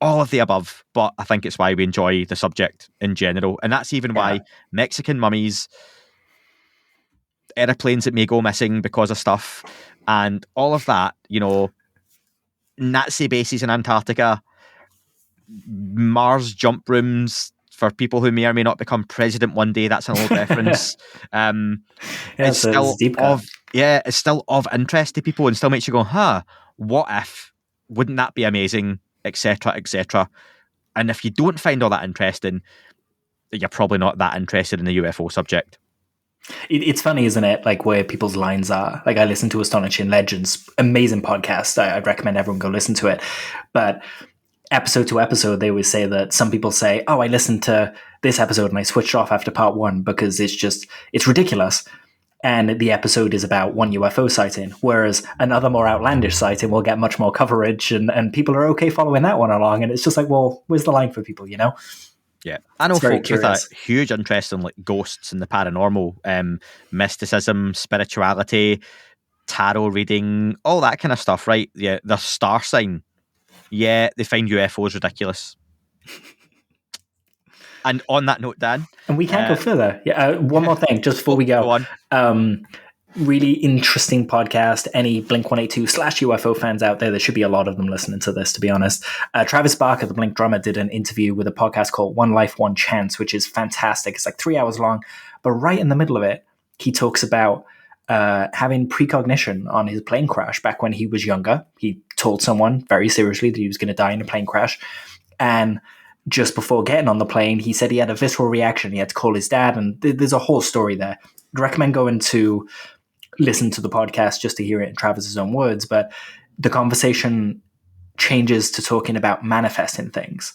All of the above, but I think it's why we enjoy the subject in general. And that's even why Mexican mummies, airplanes that may go missing because of stuff, and all of that, Nazi bases in Antarctica, Mars jump rooms for people who may or may not become president one day. That's an old reference. It's still of interest to people and still makes you go, what if? Wouldn't that be amazing? Etc., etc. And if you don't find all that interesting, you're probably not that interested in the UFO subject. It's funny, isn't it? Like, where people's lines are. Like, I listen to Astonishing Legends, amazing podcast. I'd recommend everyone go listen to it. But episode to episode, they always say that some people say, I listened to this episode and I switched off after part 1 because it's ridiculous. And the episode is about one UFO sighting, whereas another more outlandish sighting will get much more coverage, and people are okay following that one along. And it's just like, well, where's the line for people, Yeah, I know folks with a huge interest in like ghosts and the paranormal, mysticism, spirituality, tarot reading, all that kind of stuff, right? Yeah, their star sign. Yeah, they find UFOs ridiculous. And on that note, Dan, and we can't go further. One more thing, just before we go. Really interesting podcast. Any Blink-182/UFO fans out there should be a lot of them listening to this, to be honest. Travis Barker, the Blink drummer, did an interview with a podcast called One Life, One Chance, which is fantastic. It's like 3 hours long, but right in the middle of it, he talks about having precognition on his plane crash back when he was younger. He told someone very seriously that he was going to die in a plane crash, and just before getting on the plane, he said he had a visceral reaction. He had to call his dad, and there's a whole story there. I'd recommend going to listen to the podcast just to hear it in Travis's own words, but the conversation changes to talking about manifesting things.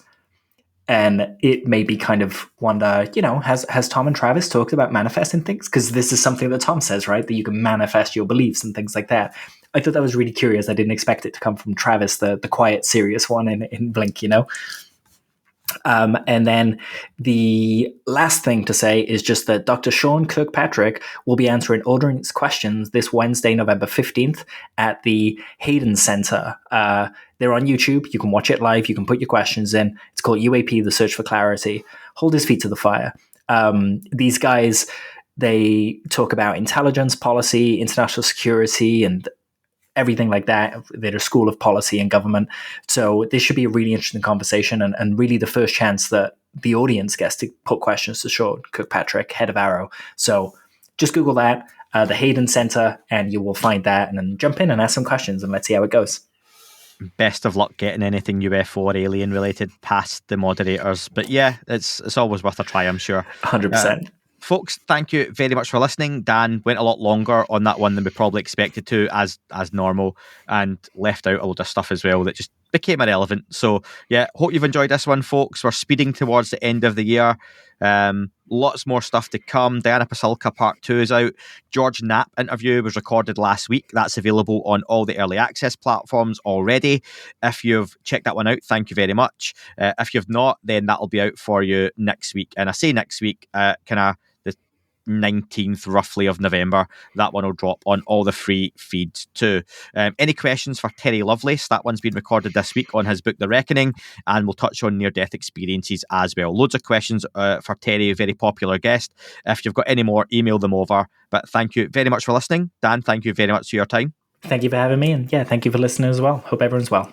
And it made me kind of wonder, has Tom and Travis talked about manifesting things? Because this is something that Tom says, right? That you can manifest your beliefs and things like that. I thought that was really curious. I didn't expect it to come from Travis, the quiet, serious one in Blink, And then the last thing to say is just that Dr. Sean Kirkpatrick will be answering audience questions this Wednesday, November 15th at the Hayden Center. They're on YouTube. You can watch it live. You can put your questions in. It's called UAP, The Search for Clarity. Hold his feet to the fire. These guys, they talk about intelligence, policy, international security, and everything like that. They're a school of policy and government. So this should be a really interesting conversation and really the first chance that the audience gets to put questions to Sean Kirkpatrick, head of AARO. So just Google that, the Hayden Center, and you will find that, and then jump in and ask some questions and let's see how it goes. Best of luck getting anything UFO or alien related past the moderators. But yeah, it's always worth a try, I'm sure. 100%. Folks, thank you very much for listening. Dan went a lot longer on that one than we probably expected to, as normal, and left out a load of stuff as well that just became irrelevant. So yeah, hope you've enjoyed this one, folks. We're speeding towards the end of the year. Lots more stuff to come. Diana Pasulka Part 2 is out. George Knapp interview was recorded last week. That's available on all the early access platforms already. If you've checked that one out, thank you very much. If you've not, then that'll be out for you next week. And I say next week, kind of 19th roughly of November. That one will drop on all the free feeds too. Any questions for Terry Lovelace? That one's been recorded this week on his book The Reckoning, and we'll touch on near-death experiences as well. Loads of questions for Terry, a very popular guest. If you've got any more, email them over. But thank you very much for listening. Dan, thank you very much for your time. Thank you for having me, and yeah, thank you for listening as well. Hope everyone's well.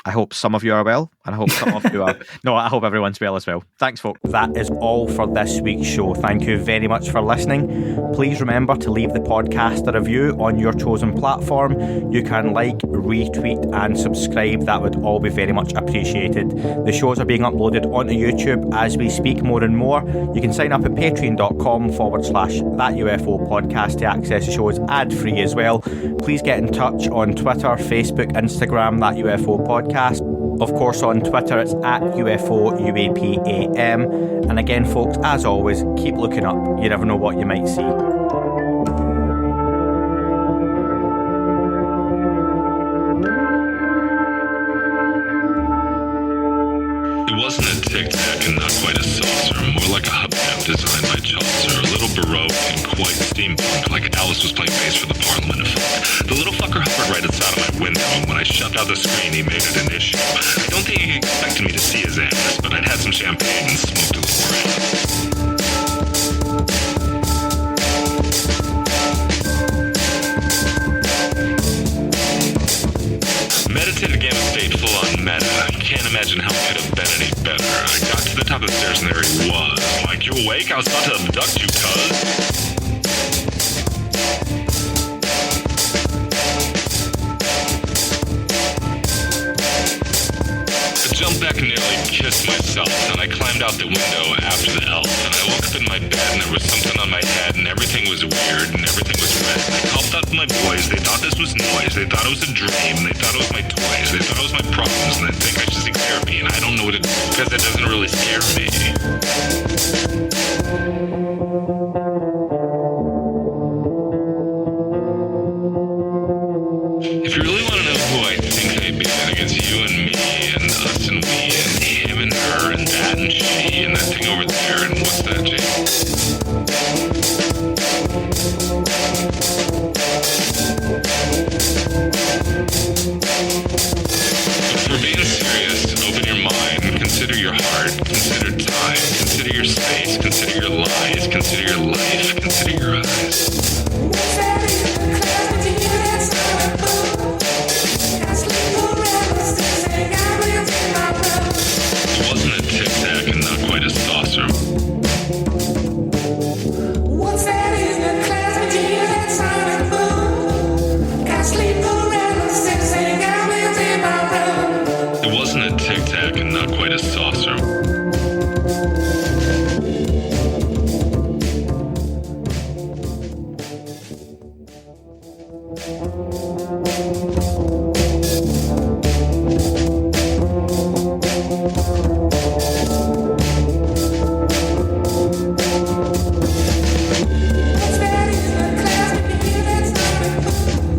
I hope some of you are well, and I hope some of you are. No, I hope everyone's well as well. Thanks, folks. That is all for this week's show. Thank you very much for listening. Please remember to leave the podcast a review on your chosen platform. You can like, retweet, and subscribe. That would all be very much appreciated. The shows are being uploaded onto YouTube as we speak more and more. You can sign up at patreon.com/That UFO Podcast to access the shows ad-free as well. Please get in touch on Twitter, Facebook, Instagram, That UFO Podcast. Of course, on Twitter, it's at UFO UAP AM. And again, folks, as always, keep looking up. You never know what you might see. It wasn't a tic-tac and not quite a saucer, more like a hubcap designed by Chaucer, a little Baroque and quite steampunk, like Alice was playing bass for the Parliament of Folk. The little fucker hovered right outside of my window, and when I shoved out the screen, he made it an issue. I don't think he expected me to see his ass, but I'd had some champagne and smoked a little grass. Meditative game of fate full on meta. I can't imagine how it could have been any better. I got to the top of the stairs and there he was. Like, you awake? I was about to abduct you, cuz. I jumped back and nearly kissed myself, and I climbed out the window after the elf, and I woke up in my bed and there was something on my head and everything was weird and everything was red. And I called out to my boys. They thought this was noise. They thought it was a dream. They thought it was my toys. They thought it was my problems, and they think I should seek therapy, and I don't know what to do because it doesn't really scare me. If you really want to know who I think I be, I think it's you and me and us and we and him and her and that and she and that thing over there and what's that, Jake? If we're being serious, open your mind, consider your heart, consider time, consider your space, consider your lies, consider your life, consider your eyes. It wasn't a tic-tac and not quite a saucer. What's that in the class with you that silent boom? Can't sleep around 6 a.m. in my room. It wasn't a tic-tac and not quite a saucer. What's that in the class with you that silent boom?